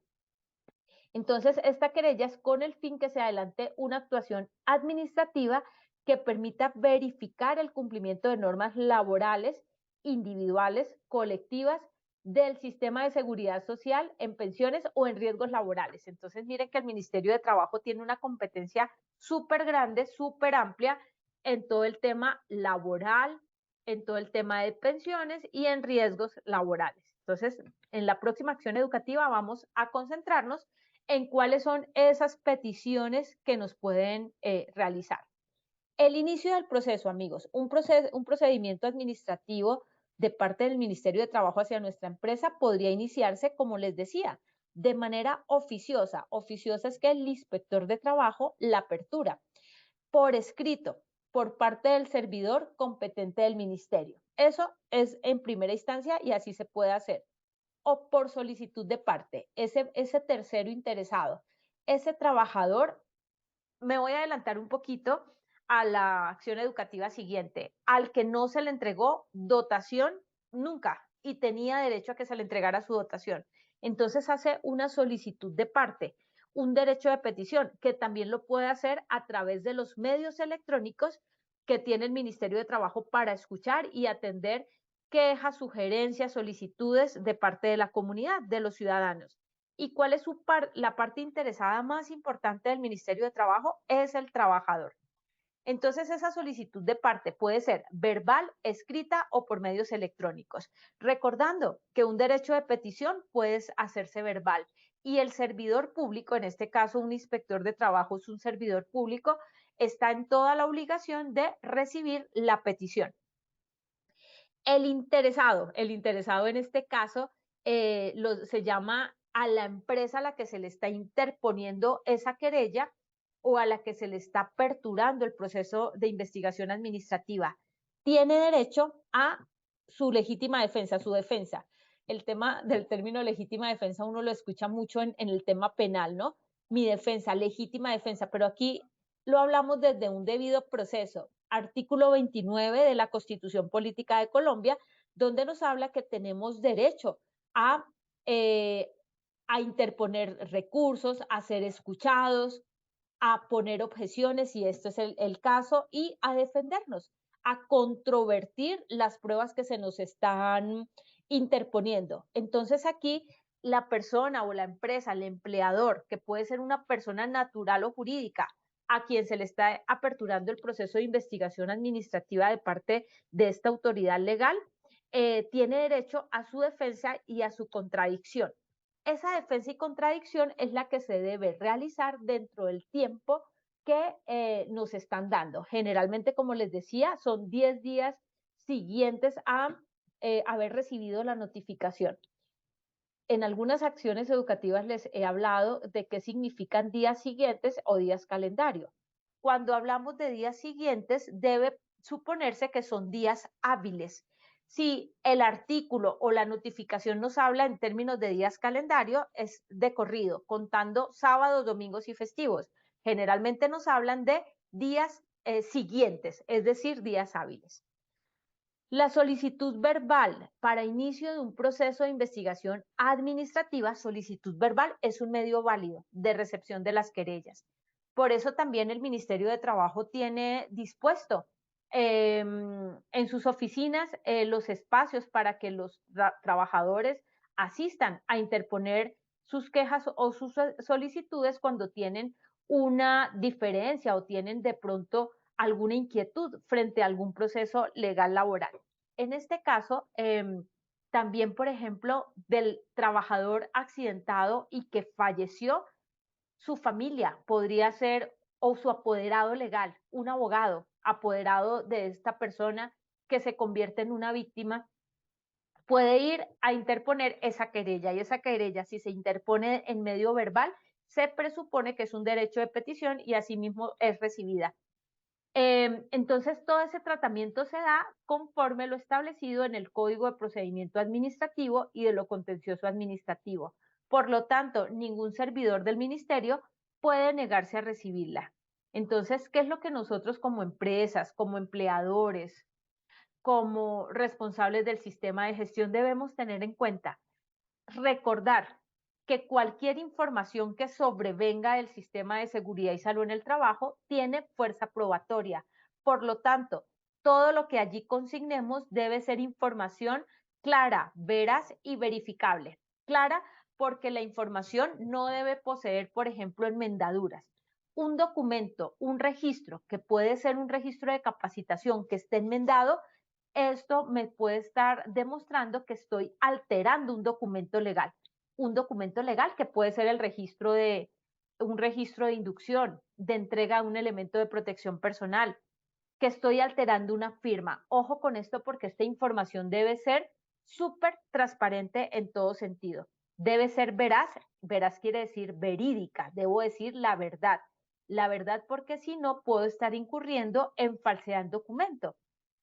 Entonces, esta querella es con el fin que se adelante una actuación administrativa que permita verificar el cumplimiento de normas laborales, individuales, colectivas, del sistema de seguridad social en pensiones o en riesgos laborales. Entonces, miren que el Ministerio de Trabajo tiene una competencia súper grande, súper amplia en todo el tema laboral, en todo el tema de pensiones y en riesgos laborales. Entonces, en la próxima acción educativa vamos a concentrarnos en cuáles son esas peticiones que nos pueden realizar. El inicio del proceso, amigos, un procedimiento administrativo de parte del Ministerio de Trabajo hacia nuestra empresa podría iniciarse, como les decía, de manera oficiosa. Oficiosa es que el inspector de trabajo la apertura por escrito por parte del servidor competente del ministerio. Eso es en primera instancia y así se puede hacer. O por solicitud de parte, ese tercero interesado, ese trabajador. Me voy a adelantar un poquito a la acción educativa siguiente. Al que no se le entregó dotación nunca y tenía derecho a que se le entregara su dotación. Entonces hace una solicitud de parte, un derecho de petición, que también lo puede hacer a través de los medios electrónicos que tiene el Ministerio de Trabajo para escuchar y atender quejas, sugerencias, solicitudes de parte de la comunidad, de los ciudadanos. ¿Y cuál es la parte interesada más importante del Ministerio de Trabajo? Es el trabajador. Entonces, esa solicitud de parte puede ser verbal, escrita o por medios electrónicos. Recordando que un derecho de petición puede hacerse verbal y el servidor público, en este caso un inspector de trabajo es un servidor público, está en toda la obligación de recibir la petición. El interesado en este caso se llama a la empresa a la que se le está interponiendo esa querella o a la que se le está aperturando el proceso de investigación administrativa. Tiene derecho a su legítima defensa, su defensa. El tema del término legítima defensa uno lo escucha mucho en el tema penal, ¿no? Mi defensa, legítima defensa, pero aquí lo hablamos desde un debido proceso. Artículo 29 de la Constitución Política de Colombia, donde nos habla que tenemos derecho a, eh, a interponer recursos, a ser escuchados, a poner objeciones, si esto es el caso, y a defendernos, a controvertir las pruebas que se nos están interponiendo. Entonces aquí la persona o la empresa, el empleador, que puede ser una persona natural o jurídica, a quien se le está aperturando el proceso de investigación administrativa de parte de esta autoridad legal, tiene derecho a su defensa y a su contradicción. Esa defensa y contradicción es la que se debe realizar dentro del tiempo que nos están dando. Generalmente, como les decía, son 10 días siguientes a haber recibido la notificación. En algunas acciones educativas les he hablado de qué significan días siguientes o días calendario. Cuando hablamos de días siguientes, debe suponerse que son días hábiles. Si el artículo o la notificación nos habla en términos de días calendario, es de corrido, contando sábados, domingos y festivos. Generalmente nos hablan de días siguientes, es decir, días hábiles. La solicitud verbal para inicio de un proceso de investigación administrativa, solicitud verbal es un medio válido de recepción de las querellas. Por eso también el Ministerio de Trabajo tiene dispuesto en sus oficinas los espacios para que los trabajadores asistan a interponer sus quejas o sus solicitudes cuando tienen una diferencia o tienen de pronto alguna inquietud frente a algún proceso legal laboral. En este caso, también, por ejemplo, del trabajador accidentado y que falleció, su familia podría ser o su apoderado legal, un abogado apoderado de esta persona que se convierte en una víctima, puede ir a interponer esa querella y esa querella, si se interpone en medio verbal, se presupone que es un derecho de petición y asimismo es recibida. Entonces, todo ese tratamiento se da conforme lo establecido en el Código de Procedimiento Administrativo y de lo Contencioso Administrativo. Por lo tanto, ningún servidor del ministerio puede negarse a recibirla. Entonces, ¿qué es lo que nosotros como empresas, como empleadores, como responsables del sistema de gestión debemos tener en cuenta? Recordar que cualquier información que sobrevenga del sistema de seguridad y salud en el trabajo tiene fuerza probatoria. Por lo tanto, todo lo que allí consignemos debe ser información clara, veraz y verificable. Clara porque la información no debe poseer, por ejemplo, enmendaduras. Un documento, un registro, que puede ser un registro de capacitación que esté enmendado, esto me puede estar demostrando que estoy alterando un documento legal que puede ser un registro de inducción, de entrega de un elemento de protección personal, que estoy alterando una firma. Ojo con esto porque esta información debe ser súper transparente en todo sentido. Debe ser veraz, veraz quiere decir verídica, debo decir la verdad porque si no puedo estar incurriendo en falsedad en documento.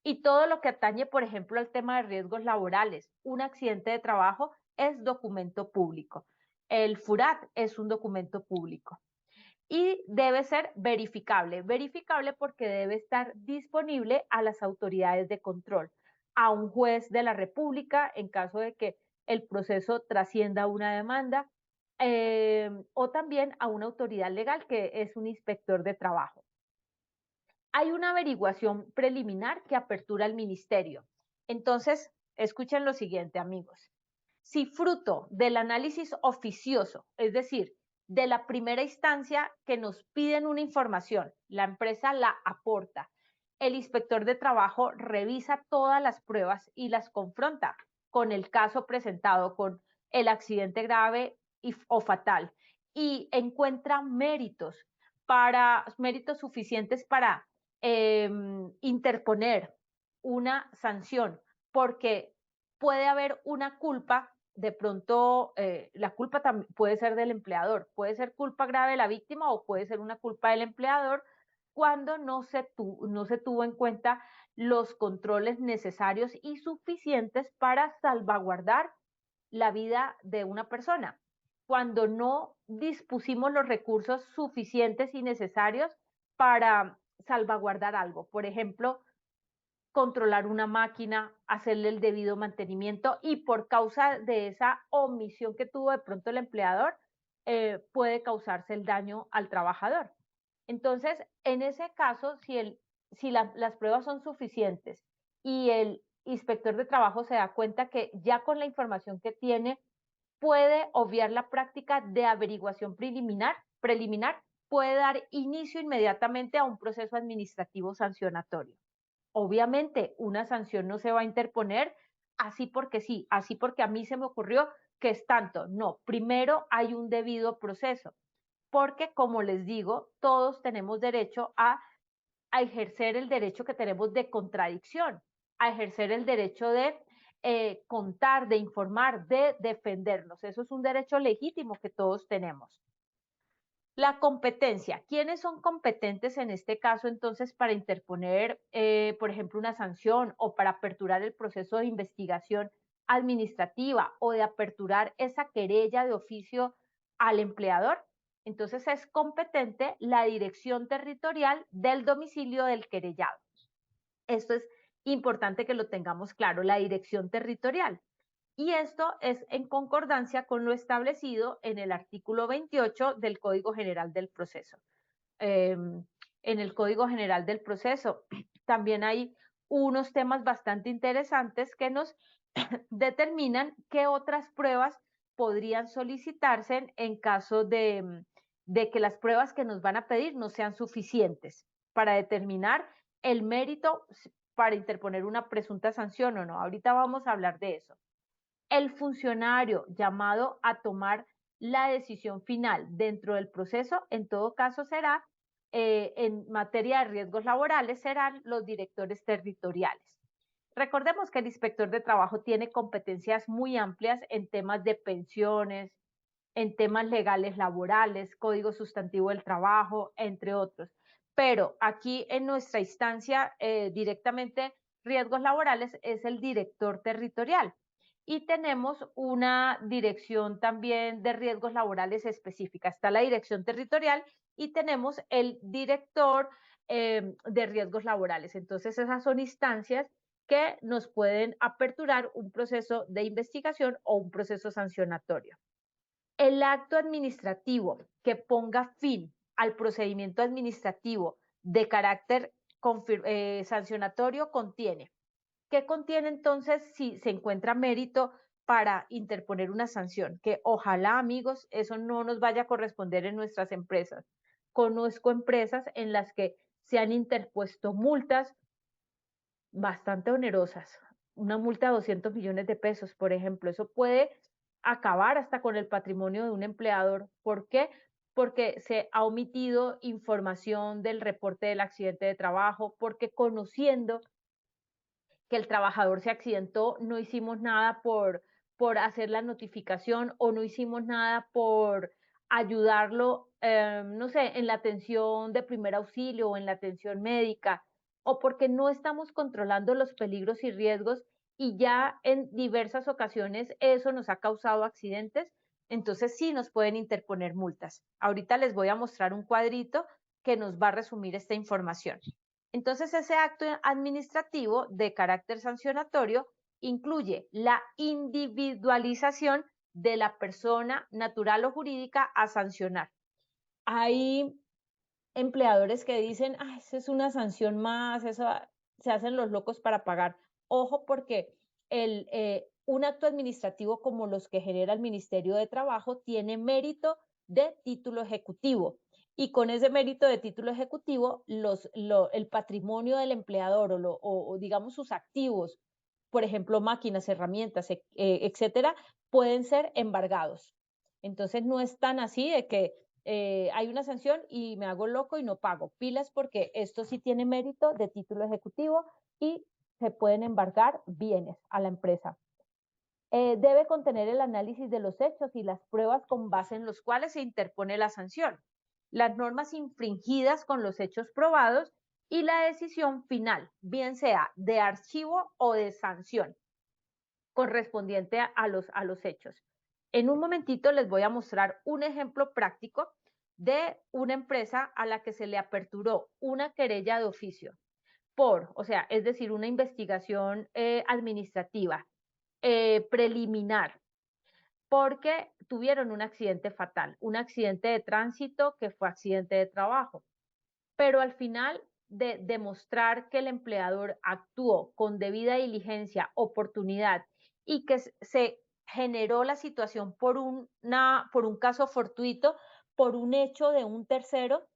Y todo lo que atañe, por ejemplo, al tema de riesgos laborales, un accidente de trabajo es documento público. El FURAT es un documento público. Y debe ser verificable porque debe estar disponible a las autoridades de control, a un juez de la República en caso de que el proceso trascienda una demanda, o también a una autoridad legal que es un inspector de trabajo. Hay una averiguación preliminar que apertura el ministerio. Entonces, escuchen lo siguiente, amigos. Si fruto del análisis oficioso, es decir, de la primera instancia que nos piden una información, la empresa la aporta. El inspector de trabajo revisa todas las pruebas y las confronta con el caso presentado, con el accidente grave o fatal, y encuentra méritos suficientes para interponer una sanción, porque puede haber una culpa, de pronto la culpa puede ser del empleador, puede ser culpa grave de la víctima o puede ser una culpa del empleador cuando no se tuvo en cuenta los controles necesarios y suficientes para salvaguardar la vida de una persona, cuando no dispusimos los recursos suficientes y necesarios para salvaguardar algo. Por ejemplo, controlar una máquina, hacerle el debido mantenimiento y por causa de esa omisión que tuvo de pronto el empleador, puede causarse el daño al trabajador. Entonces, en ese caso, si las pruebas son suficientes y el inspector de trabajo se da cuenta que ya con la información que tiene puede obviar la práctica de averiguación preliminar, puede dar inicio inmediatamente a un proceso administrativo sancionatorio. Obviamente, una sanción no se va a interponer así porque sí, así porque a mí se me ocurrió que es tanto. No, primero hay un debido proceso, porque como les digo, todos tenemos derecho a ejercer el derecho que tenemos de contradicción, a ejercer el derecho de contar, de informar, de defendernos. Eso es un derecho legítimo que todos tenemos. La competencia. ¿Quiénes son competentes en este caso entonces para interponer, por ejemplo, una sanción o para aperturar el proceso de investigación administrativa o de aperturar esa querella de oficio al empleador? Entonces es competente la dirección territorial del domicilio del querellado. Esto es importante que lo tengamos claro, la dirección territorial. Y esto es en concordancia con lo establecido en el artículo 28 del Código General del Proceso. En el Código General del Proceso también hay unos temas bastante interesantes que nos determinan qué otras pruebas podrían solicitarse en caso de que las pruebas que nos van a pedir no sean suficientes para determinar el mérito para interponer una presunta sanción o no. Ahorita vamos a hablar de eso. El funcionario llamado a tomar la decisión final dentro del proceso, en todo caso será, en materia de riesgos laborales, serán los directores territoriales. Recordemos que el inspector de trabajo tiene competencias muy amplias en temas de pensiones, en temas legales laborales, código sustantivo del trabajo, entre otros. Pero aquí en nuestra instancia, directamente riesgos laborales es el director territorial. Y tenemos una dirección también de riesgos laborales específica. Está la dirección territorial y tenemos el director de riesgos laborales. Entonces, esas son instancias que nos pueden aperturar un proceso de investigación o un proceso sancionatorio. El acto administrativo que ponga fin al procedimiento administrativo de carácter sancionatorio contiene. ¿Qué contiene entonces si se encuentra mérito para interponer una sanción? Que ojalá, amigos, eso no nos vaya a corresponder en nuestras empresas. Conozco empresas en las que se han interpuesto multas bastante onerosas. Una multa de 200 millones de pesos, por ejemplo. Eso puede acabar hasta con el patrimonio de un empleador. ¿Por qué? Porque se ha omitido información del reporte del accidente de trabajo, porque conociendo que el trabajador se accidentó, no hicimos nada por hacer la notificación o no hicimos nada por ayudarlo, no sé, en la atención de primer auxilio o en la atención médica, o porque no estamos controlando los peligros y riesgos y ya en diversas ocasiones eso nos ha causado accidentes, entonces sí nos pueden interponer multas. Ahorita les voy a mostrar un cuadrito que nos va a resumir esta información. Entonces, ese acto administrativo de carácter sancionatorio incluye la individualización de la persona natural o jurídica a sancionar. Hay empleadores que dicen, ah, esa es una sanción más, eso se hacen los locos para pagar. Ojo, porque un acto administrativo como los que genera el Ministerio de Trabajo tiene mérito de título ejecutivo. Y con ese mérito de título ejecutivo, el patrimonio del empleador o digamos sus activos, por ejemplo, máquinas, herramientas, etcétera, pueden ser embargados. Entonces no es tan así de que hay una sanción y me hago loco y no pago. Pilas porque esto sí tiene mérito de título ejecutivo y se pueden embargar bienes a la empresa. Debe contener el análisis de los hechos y las pruebas con base en los cuales se interpone la sanción, las normas infringidas con los hechos probados y la decisión final, bien sea de archivo o de sanción, correspondiente a los hechos. En un momentito les voy a mostrar un ejemplo práctico de una empresa a la que se le aperturó una querella de oficio o sea, es decir, una investigación administrativa preliminar, porque tuvieron un accidente fatal, un accidente de tránsito que fue accidente de trabajo. Pero al final de demostrar que el empleador actuó con debida diligencia, oportunidad y que se generó la situación por un caso fortuito, por un hecho de un tercero,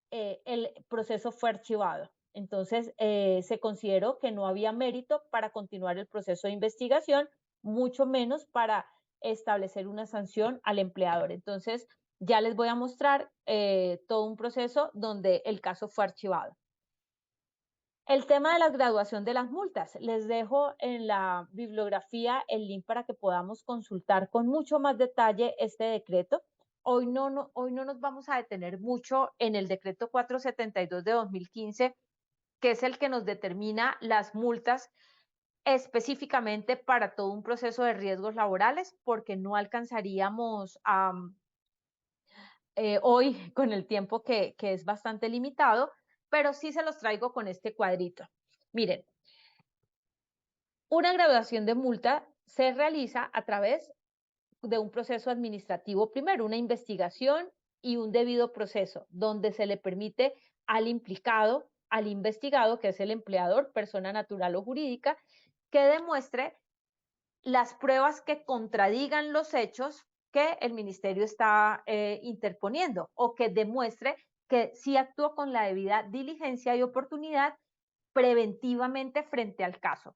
el proceso fue archivado. Entonces, se consideró que no había mérito para continuar el proceso de investigación, mucho menos para establecer una sanción al empleador. Entonces, ya les voy a mostrar todo un proceso donde el caso fue archivado. El tema de la graduación de las multas. Les dejo en la bibliografía el link para que podamos consultar con mucho más detalle este decreto. Hoy no nos vamos a detener mucho en el decreto 472 de 2015, que es el que nos determina las multas específicamente para todo un proceso de riesgos laborales, porque no alcanzaríamos hoy con el tiempo que es bastante limitado, pero sí se los traigo con este cuadrito. Miren, una graduación de multa se realiza a través de un proceso administrativo primero, una investigación y un debido proceso, donde se le permite al implicado, al investigado, que es el empleador, persona natural o jurídica, que demuestre las pruebas que contradigan los hechos que el ministerio está interponiendo o que demuestre que sí actuó con la debida diligencia y oportunidad preventivamente frente al caso.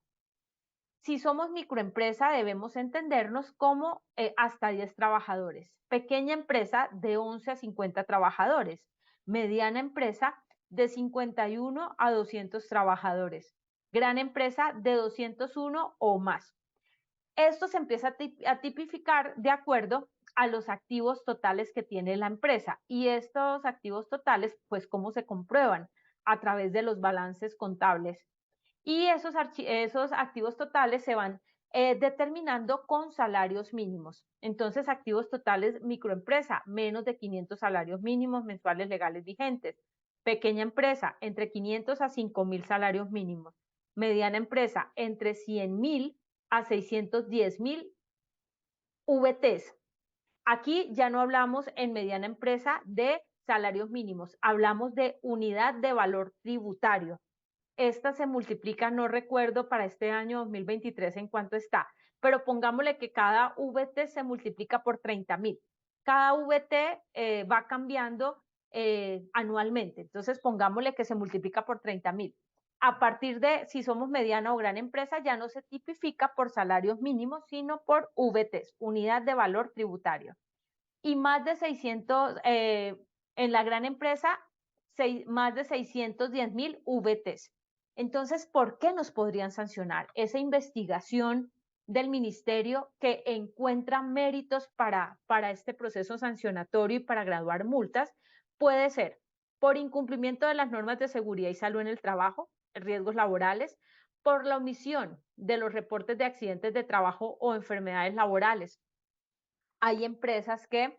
Si somos microempresa, debemos entendernos como hasta 10 trabajadores. Pequeña empresa de 11 a 50 trabajadores. Mediana empresa de 51 a 200 trabajadores. Gran empresa de 201 o más. Esto se empieza a tipificar de acuerdo a los activos totales que tiene la empresa. Y estos activos totales, pues, ¿cómo se comprueban? A través de los balances contables. Y esos activos totales se van determinando con salarios mínimos. Entonces, activos totales microempresa, menos de 500 salarios mínimos mensuales legales vigentes. Pequeña empresa, entre 500 a 5.000 salarios mínimos. Mediana empresa, entre 100.000 a 610.000 VTs. Aquí ya no hablamos en mediana empresa de salarios mínimos, hablamos de unidad de valor tributario. Esta se multiplica, no recuerdo para este año 2023 en cuánto está, pero pongámosle que cada VT se multiplica por 30.000. Cada VT va cambiando anualmente, entonces pongámosle que se multiplica por 30.000. A partir de, si somos mediana o gran empresa, ya no se tipifica por salarios mínimos, sino por VTs, unidad de valor tributario. Y más de 600, en la gran empresa, más de 610.000 VTs. Entonces, ¿por qué nos podrían sancionar? Esa investigación del ministerio que encuentra méritos para este proceso sancionatorio y para graduar multas puede ser por incumplimiento de las normas de seguridad y salud en el trabajo, riesgos laborales, por la omisión de los reportes de accidentes de trabajo o enfermedades laborales. Hay empresas que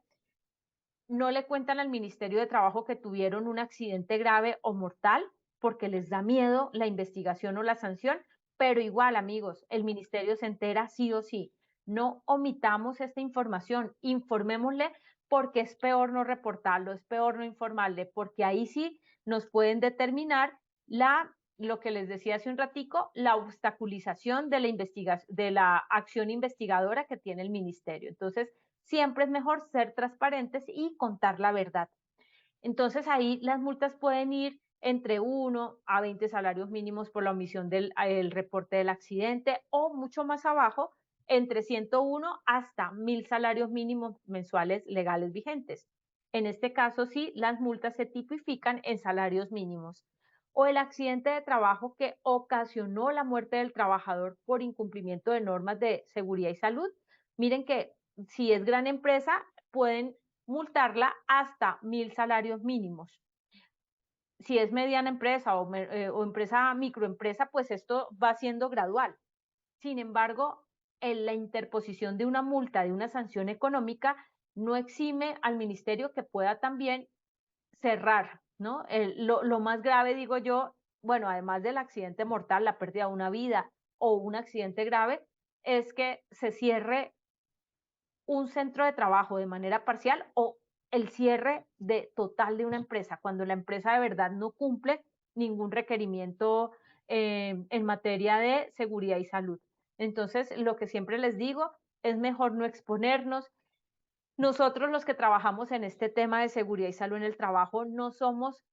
no le cuentan al Ministerio de Trabajo que tuvieron un accidente grave o mortal porque les da miedo la investigación o la sanción, pero igual, amigos, el ministerio se entera sí o sí. No omitamos esta información, informémosle porque es peor no reportarlo, es peor no informarle, porque ahí sí nos pueden determinar lo que les decía hace un ratico, la obstaculización de la acción investigadora que tiene el ministerio. Entonces, siempre es mejor ser transparentes y contar la verdad. Entonces ahí las multas pueden ir entre 1 a 20 salarios mínimos por la omisión del el reporte del accidente o mucho más abajo, entre 101 hasta 1000 salarios mínimos mensuales legales vigentes. En este caso, sí, las multas se tipifican en salarios mínimos. O el accidente de trabajo que ocasionó la muerte del trabajador por incumplimiento de normas de seguridad y salud. Miren que si es gran empresa, pueden multarla hasta 1000 salarios mínimos. Si es mediana empresa o empresa microempresa, pues esto va siendo gradual. Sin embargo, en la interposición de una multa, de una sanción económica, no exime al ministerio que pueda también cerrar, ¿no? Lo más grave, digo yo, bueno, además del accidente mortal, la pérdida de una vida o un accidente grave, es que se cierre un centro de trabajo de manera parcial o el cierre de total de una empresa, cuando la empresa de verdad no cumple ningún requerimiento en materia de seguridad y salud. Entonces, lo que siempre les digo, es mejor no exponernos. Nosotros los que trabajamos en este tema de seguridad y salud en el trabajo no somos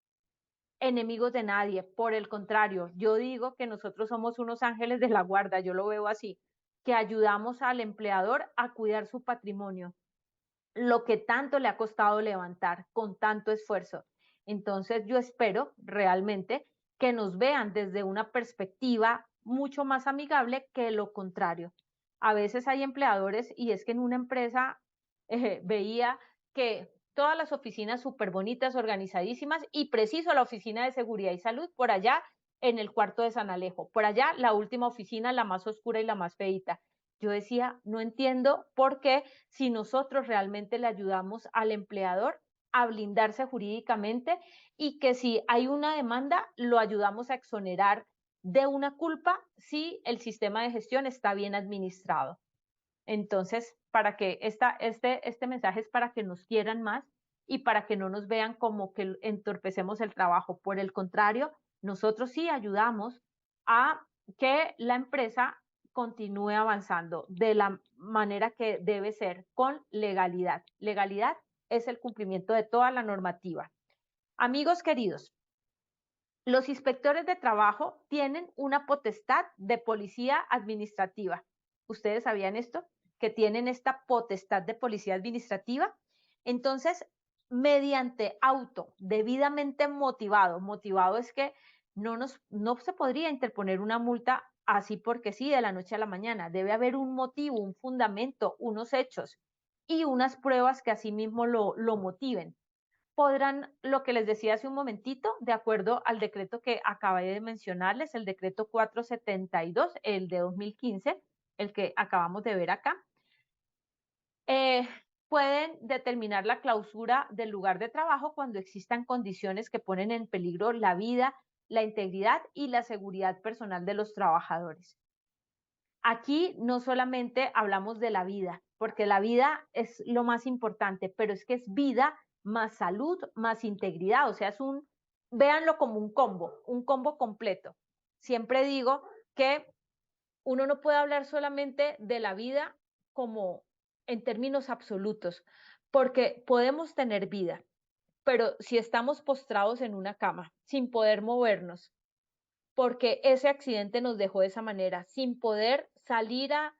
enemigos de nadie, por el contrario, yo digo que nosotros somos unos ángeles de la guarda, yo lo veo así, que ayudamos al empleador a cuidar su patrimonio, lo que tanto le ha costado levantar con tanto esfuerzo. Entonces yo espero realmente que nos vean desde una perspectiva mucho más amigable que lo contrario. A veces hay empleadores y es que en una empresa veía que todas las oficinas súper bonitas, organizadísimas y preciso la oficina de seguridad y salud por allá en el cuarto de San Alejo, por allá la última oficina, la más oscura y la más feita. Yo decía, no entiendo por qué si nosotros realmente le ayudamos al empleador a blindarse jurídicamente y que si hay una demanda, lo ayudamos a exonerar de una culpa si el sistema de gestión está bien administrado. Entonces, para que este mensaje es para que nos quieran más y para que no nos vean como que entorpecemos el trabajo. Por el contrario, nosotros sí ayudamos a que la empresa continúe avanzando de la manera que debe ser, con legalidad. Legalidad es el cumplimiento de toda la normativa. Amigos queridos, los inspectores de trabajo tienen una potestad de policía administrativa. ¿Ustedes sabían esto? Que tienen esta potestad de policía administrativa. Entonces, mediante auto debidamente motivado, motivado es que no se podría interponer una multa así porque sí, de la noche a la mañana. Debe haber un motivo, un fundamento, unos hechos y unas pruebas que asimismo lo motiven. Podrán, lo que les decía hace un momentito, de acuerdo al decreto que acabé de mencionarles, el decreto 472, el de 2015, el que acabamos de ver acá, eh, pueden determinar la clausura del lugar de trabajo cuando existan condiciones que ponen en peligro la vida, la integridad y la seguridad personal de los trabajadores. Aquí no solamente hablamos de la vida, porque la vida es lo más importante, pero es que es vida más salud, más integridad, o sea, véanlo como un combo completo. Siempre digo que uno no puede hablar solamente de la vida como en términos absolutos, porque podemos tener vida, pero si estamos postrados en una cama, sin poder movernos, porque ese accidente nos dejó de esa manera, sin poder salir a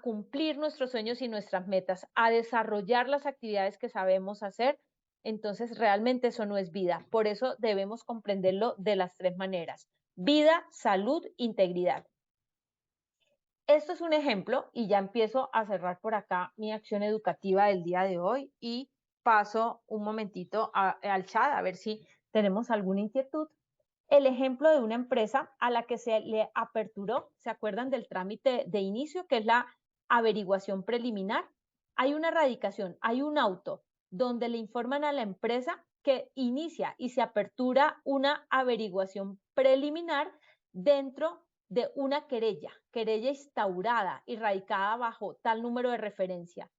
cumplir nuestros sueños y nuestras metas, a desarrollar las actividades que sabemos hacer, entonces realmente eso no es vida. Por eso debemos comprenderlo de las tres maneras: vida, salud, integridad. Esto es un ejemplo y ya empiezo a cerrar por acá mi acción educativa del día de hoy y paso un momentito al chat a ver si tenemos alguna inquietud. El ejemplo de una empresa a la que se le aperturó, ¿se acuerdan del trámite de inicio, que es la averiguación preliminar? Hay una radicación, hay un auto donde le informan a la empresa que inicia y se apertura una averiguación preliminar dentro de una querella instaurada y radicada bajo tal número de referencia.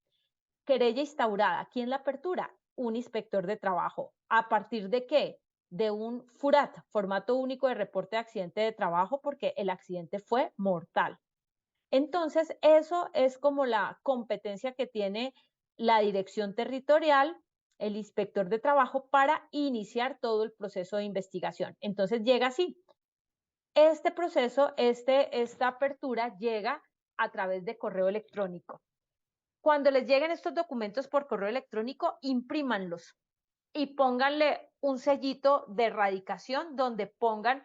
Querella instaurada, ¿quién la apertura? Un inspector de trabajo. ¿A partir de qué? De un FURAT, formato único de reporte de accidente de trabajo, porque el accidente fue mortal. Entonces, eso es como la competencia que tiene la dirección territorial, el inspector de trabajo, para iniciar todo el proceso de investigación. Entonces, llega así. Este proceso, esta apertura llega a través de correo electrónico. Cuando les lleguen estos documentos por correo electrónico, imprímanlos y pónganle un sellito de erradicación donde pongan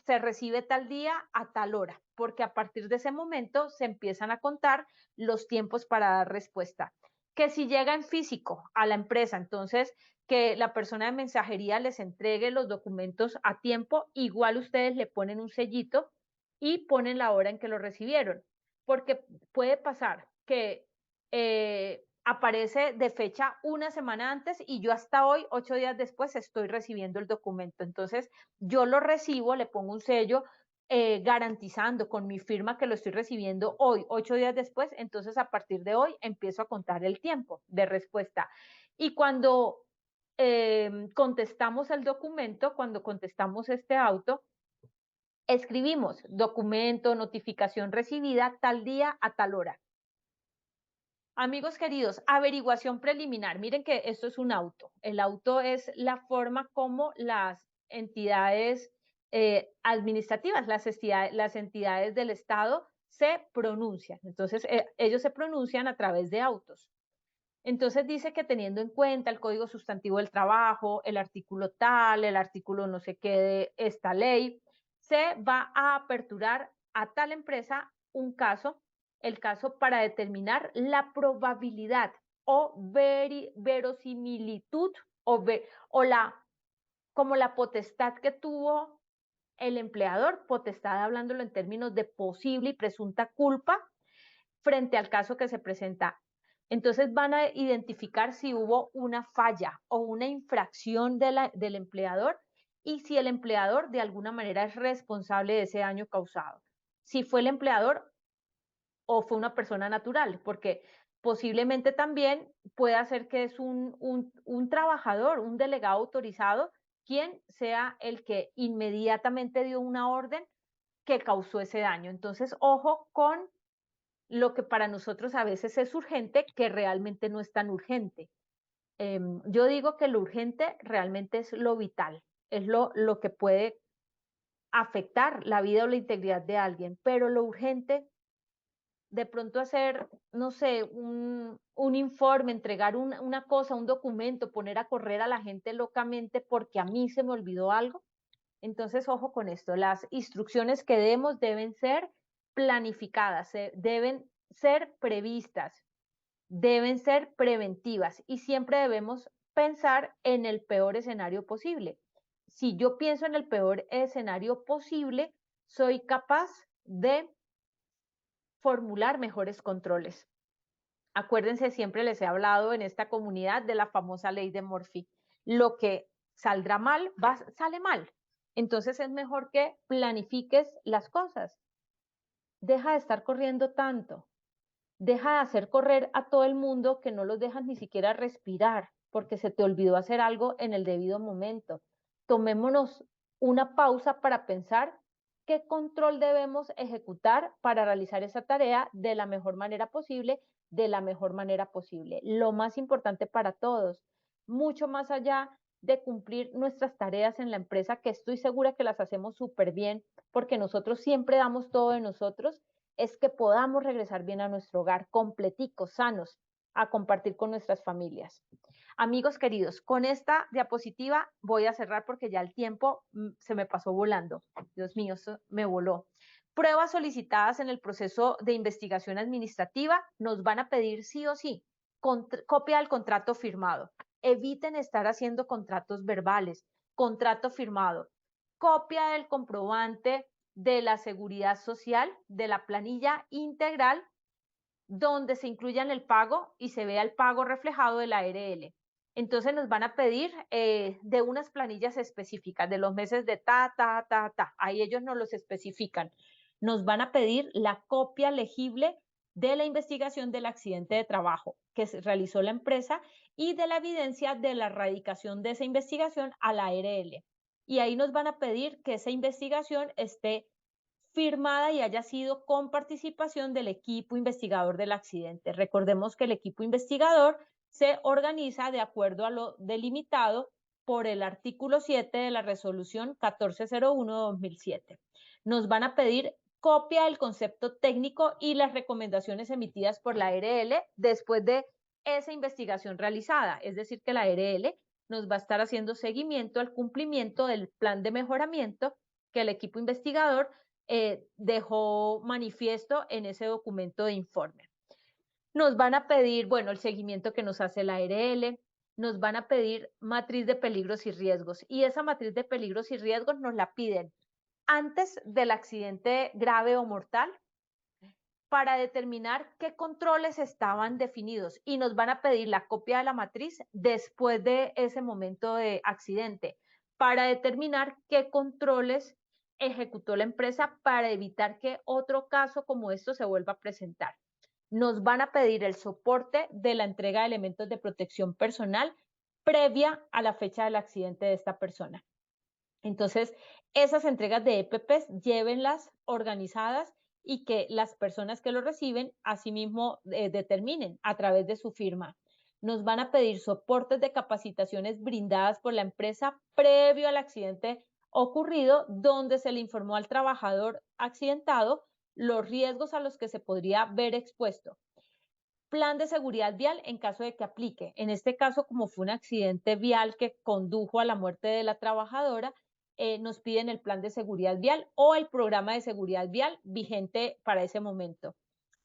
se recibe tal día a tal hora, porque a partir de ese momento se empiezan a contar los tiempos para dar respuesta. Que si llega en físico a la empresa, entonces que la persona de mensajería les entregue los documentos a tiempo, igual ustedes le ponen un sellito y ponen la hora en que lo recibieron, porque puede pasar que aparece de fecha una semana antes y yo hasta hoy, 8 días después, estoy recibiendo el documento. Entonces, yo lo recibo, le pongo un sello garantizando con mi firma que lo estoy recibiendo hoy, 8 días después, entonces a partir de hoy empiezo a contar el tiempo de respuesta. Y cuando contestamos el documento, cuando contestamos este auto, escribimos documento, notificación recibida, tal día a tal hora. Amigos queridos, averiguación preliminar. Miren que esto es un auto. El auto es la forma como las entidades administrativas, las entidades del Estado se pronuncian. Entonces, ellos se pronuncian a través de autos. Entonces dice que teniendo en cuenta el Código Sustantivo del Trabajo, el artículo tal, el artículo no sé qué de esta ley, se va a aperturar a tal empresa un caso, el caso para determinar la probabilidad o verosimilitud o como la potestad que tuvo el empleador, potestad hablándolo en términos de posible y presunta culpa frente al caso que se presenta. Entonces van a identificar si hubo una falla o una infracción del empleador y si el empleador de alguna manera es responsable de ese daño causado. Si fue el empleador o fue una persona natural, porque posiblemente también pueda ser que es un trabajador, un delegado autorizado, quien sea el que inmediatamente dio una orden que causó ese daño. Entonces, ojo con lo que para nosotros a veces es urgente, que realmente no es tan urgente. Yo digo que lo urgente realmente es lo vital, es lo que puede afectar la vida o la integridad de alguien, pero lo urgente, de pronto hacer, no sé, un informe, entregar una cosa, un documento, poner a correr a la gente locamente porque a mí se me olvidó algo. Entonces, ojo con esto, las instrucciones que demos deben ser planificadas, deben ser previstas, deben ser preventivas y siempre debemos pensar en el peor escenario posible. Si yo pienso en el peor escenario posible, soy capaz de formular mejores controles. Acuérdense, siempre les he hablado en esta comunidad de la famosa ley de Murphy. Lo que saldrá mal, sale mal. Entonces es mejor que planifiques las cosas. Deja de estar corriendo tanto. Deja de hacer correr a todo el mundo que no los dejas ni siquiera respirar porque se te olvidó hacer algo en el debido momento. Tomémonos una pausa para pensar qué control debemos ejecutar para realizar esa tarea de la mejor manera posible, de la mejor manera posible. Lo más importante para todos, mucho más allá de cumplir nuestras tareas en la empresa, que estoy segura que las hacemos súper bien, porque nosotros siempre damos todo de nosotros, es que podamos regresar bien a nuestro hogar, completicos, sanos, a compartir con nuestras familias. Amigos queridos, con esta diapositiva voy a cerrar porque ya el tiempo se me pasó volando. Dios mío, eso me voló. Pruebas solicitadas en el proceso de investigación administrativa nos van a pedir sí o sí copia del contrato firmado. Eviten estar haciendo contratos verbales, contrato firmado, copia del comprobante de la seguridad social, de la planilla integral, donde se incluyan el pago y se vea el pago reflejado de la ARL. Entonces nos van a pedir de unas planillas específicas, de los meses de ta. Ahí ellos nos los especifican. Nos van a pedir la copia legible de la investigación del accidente de trabajo que se realizó la empresa y de la evidencia de la erradicación de esa investigación a la ARL. Y ahí nos van a pedir que esa investigación esté firmada y haya sido con participación del equipo investigador del accidente. Recordemos que el equipo investigador se organiza de acuerdo a lo delimitado por el artículo 7 de la resolución 1401/2007. Nos van a pedir copia del concepto técnico y las recomendaciones emitidas por la ARL después de esa investigación realizada. Es decir, que la ARL nos va a estar haciendo seguimiento al cumplimiento del plan de mejoramiento que el equipo investigador dejó manifiesto en ese documento de informe. Nos van a pedir, bueno, el seguimiento que nos hace la ARL, nos van a pedir matriz de peligros y riesgos, y esa matriz de peligros y riesgos nos la piden antes del accidente grave o mortal para determinar qué controles estaban definidos, y nos van a pedir la copia de la matriz después de ese momento de accidente para determinar qué controles ejecutó la empresa para evitar que otro caso como esto se vuelva a presentar. Nos van a pedir el soporte de la entrega de elementos de protección personal previa a la fecha del accidente de esta persona. Entonces, esas entregas de EPPs llévenlas organizadas y que las personas que lo reciben asimismo determinen a través de su firma. Nos van a pedir soportes de capacitaciones brindadas por la empresa previo al accidente ocurrido, donde se le informó al trabajador accidentado los riesgos a los que se podría ver expuesto. Plan de seguridad vial en caso de que aplique. En este caso, como fue un accidente vial que condujo a la muerte de la trabajadora, nos piden el plan de seguridad vial o el programa de seguridad vial vigente para ese momento.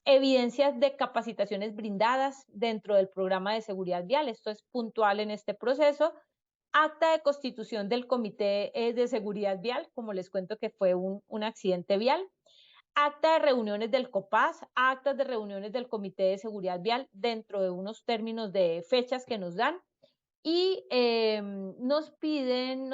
Evidencias de capacitaciones brindadas dentro del programa de seguridad vial. Esto es puntual en este proceso. Acta de constitución del comité de seguridad vial, como les cuento que fue un accidente vial. Acta de reuniones del COPAS, actas de reuniones del Comité de Seguridad Vial dentro de unos términos de fechas que nos dan y nos piden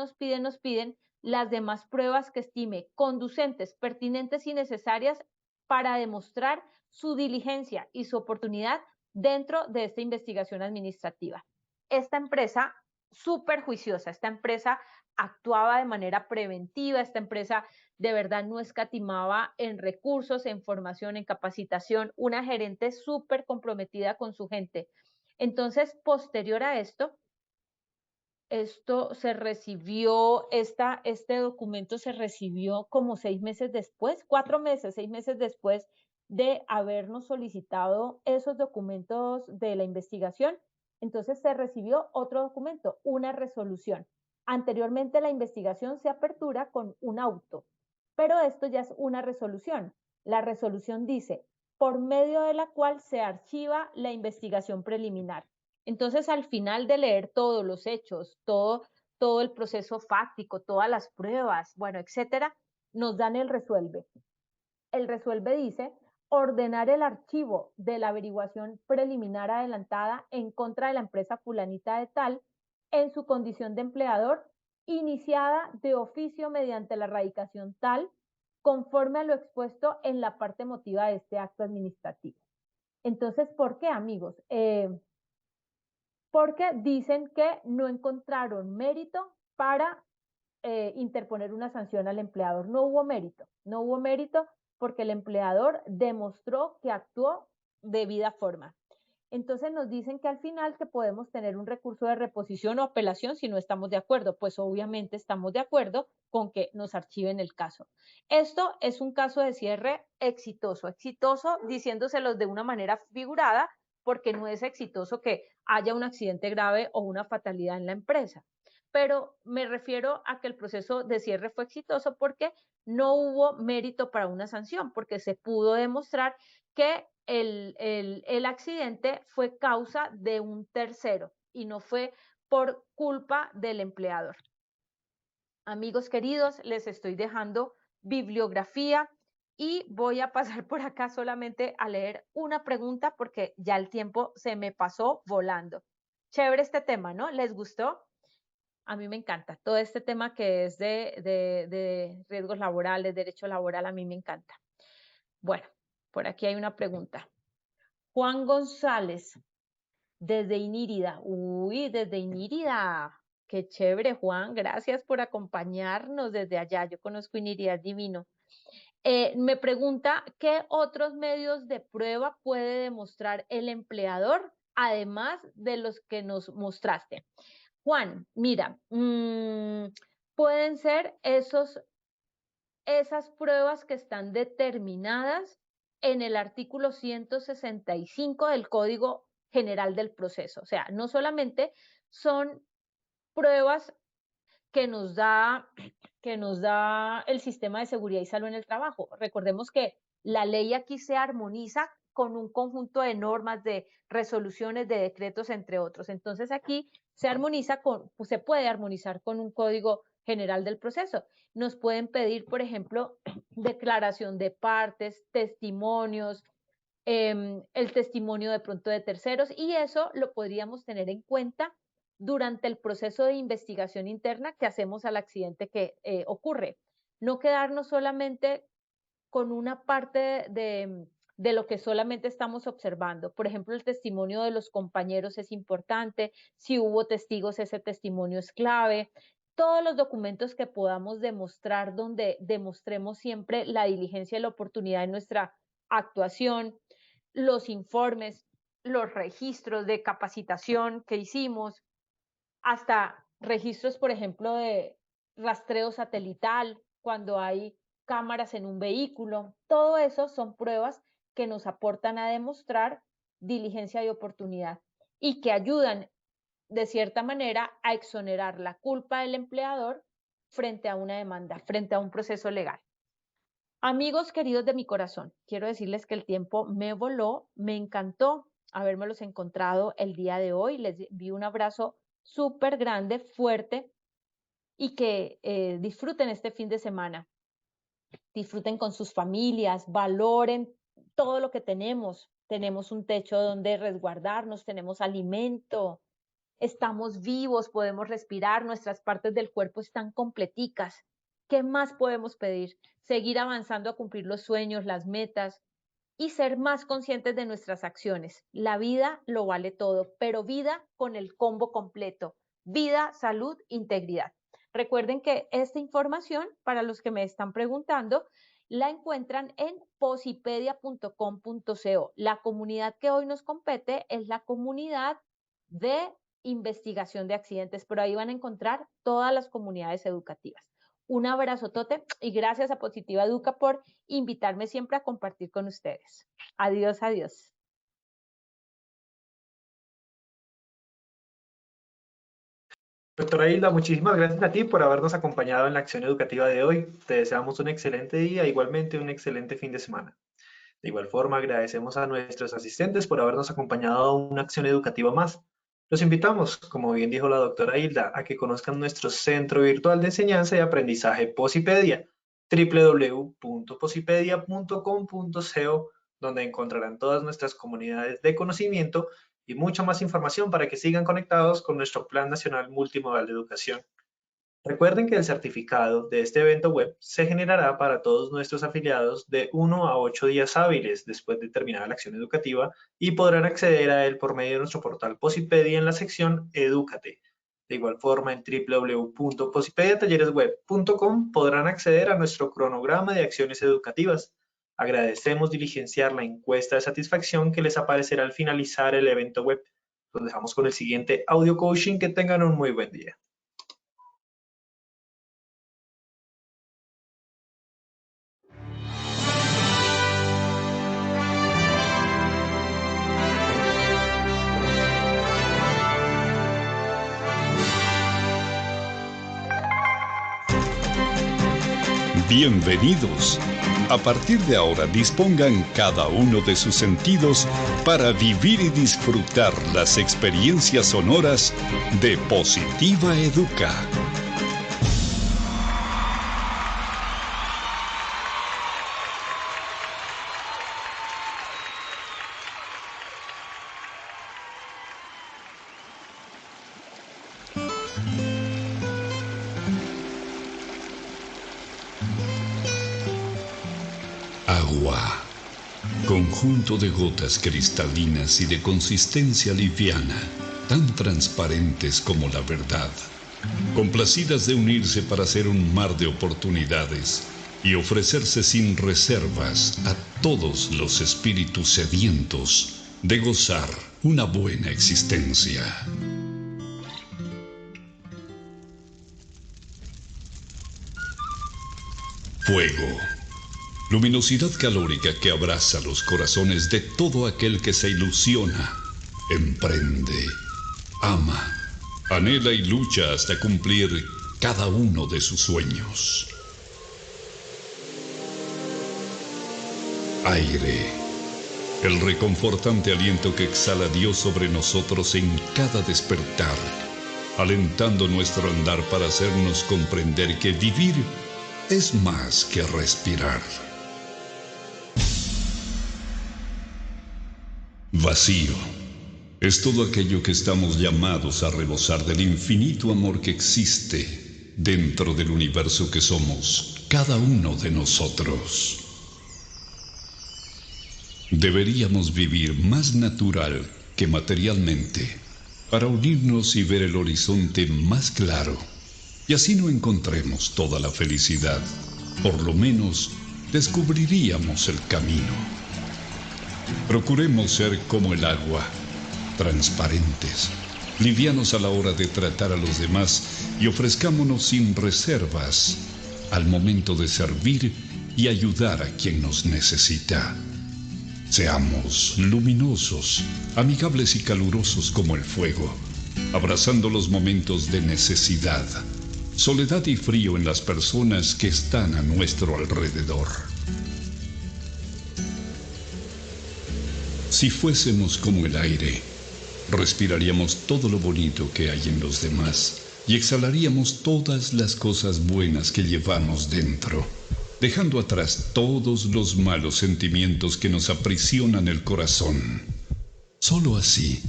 las demás pruebas que estime conducentes, pertinentes y necesarias para demostrar su diligencia y su oportunidad dentro de esta investigación administrativa. Esta empresa, súper juiciosa, esta empresa actuaba de manera preventiva, esta empresa de verdad no escatimaba en recursos, en formación, en capacitación, una gerente súper comprometida con su gente. Entonces, posterior a esto se recibió, este documento se recibió como 6 meses después, 4 meses, 6 meses después de habernos solicitado esos documentos de la investigación. Entonces se recibió otro documento, una resolución. Anteriormente la investigación se apertura con un auto, pero esto ya es una resolución. La resolución dice, por medio de la cual se archiva la investigación preliminar. Entonces, al final de leer todos los hechos, todo el proceso fáctico, todas las pruebas, bueno, etcétera, nos dan el resuelve. El resuelve dice ordenar el archivo de la averiguación preliminar adelantada en contra de la empresa fulanita de tal en su condición de empleador, iniciada de oficio mediante la radicación tal, conforme a lo expuesto en la parte motiva de este acto administrativo. Entonces, ¿por qué, amigos? Porque dicen que no encontraron mérito para interponer una sanción al empleador. No hubo mérito porque el empleador demostró que actuó de debida forma. Entonces nos dicen que al final que podemos tener un recurso de reposición o apelación si no estamos de acuerdo. Pues obviamente estamos de acuerdo con que nos archiven el caso. Esto es un caso de cierre exitoso diciéndoselos de una manera figurada, porque no es exitoso que haya un accidente grave o una fatalidad en la empresa. Pero me refiero a que el proceso de cierre fue exitoso porque no hubo mérito para una sanción, porque se pudo demostrar que el accidente fue causa de un tercero y no fue por culpa del empleador. Amigos queridos, les estoy dejando bibliografía y voy a pasar por acá solamente a leer una pregunta porque ya el tiempo se me pasó volando. Chévere este tema, ¿no? ¿Les gustó? A mí me encanta. Todo este tema que es de riesgos laborales, derecho laboral, a mí me encanta. Bueno, por aquí hay una pregunta. Juan González, desde Inírida. Uy, desde Inírida. Qué chévere, Juan. Gracias por acompañarnos desde allá. Yo conozco Inírida, es divino. Me pregunta, ¿qué otros medios de prueba puede demostrar el empleador, además de los que nos mostraste? Juan, mira, pueden ser esas pruebas que están determinadas en el artículo 165 del Código General del Proceso. O sea, no solamente son pruebas que nos da el sistema de seguridad y salud en el trabajo. Recordemos que la ley aquí se armoniza con un conjunto de normas, de resoluciones, de decretos, entre otros. Entonces aquí se puede armonizar con un código general del proceso. Nos pueden pedir, por ejemplo, declaración de partes, testimonios, el testimonio de pronto de terceros, y eso lo podríamos tener en cuenta durante el proceso de investigación interna que hacemos al accidente que ocurre. No quedarnos solamente con una parte de lo que solamente estamos observando. Por ejemplo, el testimonio de los compañeros es importante. Si hubo testigos, ese testimonio es clave. Todos los documentos que podamos demostrar, donde demostremos siempre la diligencia y la oportunidad en nuestra actuación, los informes, los registros de capacitación que hicimos, hasta registros, por ejemplo, de rastreo satelital, cuando hay cámaras en un vehículo. Todo eso son pruebas que nos aportan a demostrar diligencia y oportunidad y que ayudan, de cierta manera, a exonerar la culpa del empleador frente a una demanda, frente a un proceso legal. Amigos queridos de mi corazón, quiero decirles que el tiempo me voló, me encantó habérmelos encontrado el día de hoy. Les envío un abrazo súper grande, fuerte, y que disfruten este fin de semana. Disfruten con sus familias, valoren todo lo que tenemos. Tenemos un techo donde resguardarnos, tenemos alimento, estamos vivos, podemos respirar, nuestras partes del cuerpo están completicas. ¿Qué más podemos pedir? Seguir avanzando a cumplir los sueños, las metas y ser más conscientes de nuestras acciones. La vida lo vale todo, pero vida con el combo completo: vida, salud, integridad. Recuerden que esta información, para los que me están preguntando, la encuentran en posipedia.com.co. La comunidad que hoy nos compete es la comunidad de investigación de accidentes, pero ahí van a encontrar todas las comunidades educativas. Un abrazotote y gracias a Positiva Educa por invitarme siempre a compartir con ustedes. Adiós, adiós. Doctora Hilda, muchísimas gracias a ti por habernos acompañado en la acción educativa de hoy. Te deseamos un excelente día, igualmente un excelente fin de semana. De igual forma, agradecemos a nuestros asistentes por habernos acompañado a una acción educativa más. Los invitamos, como bien dijo la doctora Hilda, a que conozcan nuestro centro virtual de enseñanza y aprendizaje Posipedia, www.posipedia.com.co, donde encontrarán todas nuestras comunidades de conocimiento y mucha más información para que sigan conectados con nuestro Plan Nacional Multimodal de Educación. Recuerden que el certificado de este evento web se generará para todos nuestros afiliados de 1 a 8 días hábiles después de terminar la acción educativa y podrán acceder a él por medio de nuestro portal Posipedia en la sección Edúcate. De igual forma, en www.posipediatalleresweb.com podrán acceder a nuestro cronograma de acciones educativas. Agradecemos diligenciar la encuesta de satisfacción que les aparecerá al finalizar el evento web. Los dejamos con el siguiente audio coaching. Que tengan un muy buen día. Bienvenidos. A partir de ahora dispongan cada uno de sus sentidos para vivir y disfrutar las experiencias sonoras de Positiva Educa. Agua. Conjunto de gotas cristalinas y de consistencia liviana, tan transparentes como la verdad, complacidas de unirse para ser un mar de oportunidades, y ofrecerse sin reservas a todos los espíritus sedientos de gozar una buena existencia. Fuego. Luminosidad calórica que abraza los corazones de todo aquel que se ilusiona, emprende, ama, anhela y lucha hasta cumplir cada uno de sus sueños. Aire. El reconfortante aliento que exhala Dios sobre nosotros en cada despertar, alentando nuestro andar para hacernos comprender que vivir es más que respirar. Vacío. Es todo aquello que estamos llamados a rebosar del infinito amor que existe dentro del universo que somos cada uno de nosotros. Deberíamos vivir más natural que materialmente para unirnos y ver el horizonte más claro, y así no encontremos toda la felicidad. Por lo menos descubriríamos el camino. Procuremos ser como el agua, transparentes, livianos a la hora de tratar a los demás y ofrezcámonos sin reservas al momento de servir y ayudar a quien nos necesita. Seamos luminosos, amigables y calurosos como el fuego, abrazando los momentos de necesidad, soledad y frío en las personas que están a nuestro alrededor. Si fuésemos como el aire, respiraríamos todo lo bonito que hay en los demás y exhalaríamos todas las cosas buenas que llevamos dentro, dejando atrás todos los malos sentimientos que nos aprisionan el corazón. Solo así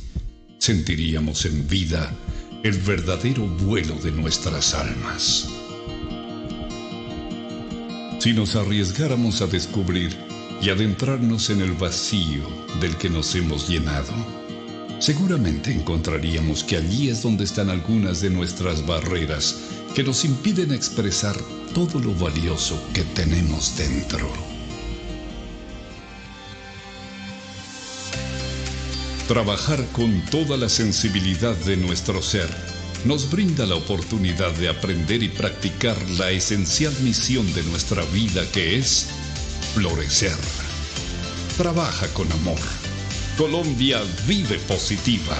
sentiríamos en vida el verdadero vuelo de nuestras almas. Si nos arriesgáramos a descubrir y adentrarnos en el vacío del que nos hemos llenado, seguramente encontraríamos que allí es donde están algunas de nuestras barreras que nos impiden expresar todo lo valioso que tenemos dentro. Trabajar con toda la sensibilidad de nuestro ser nos brinda la oportunidad de aprender y practicar la esencial misión de nuestra vida, que es florecer. Trabaja con amor. Colombia vive positiva.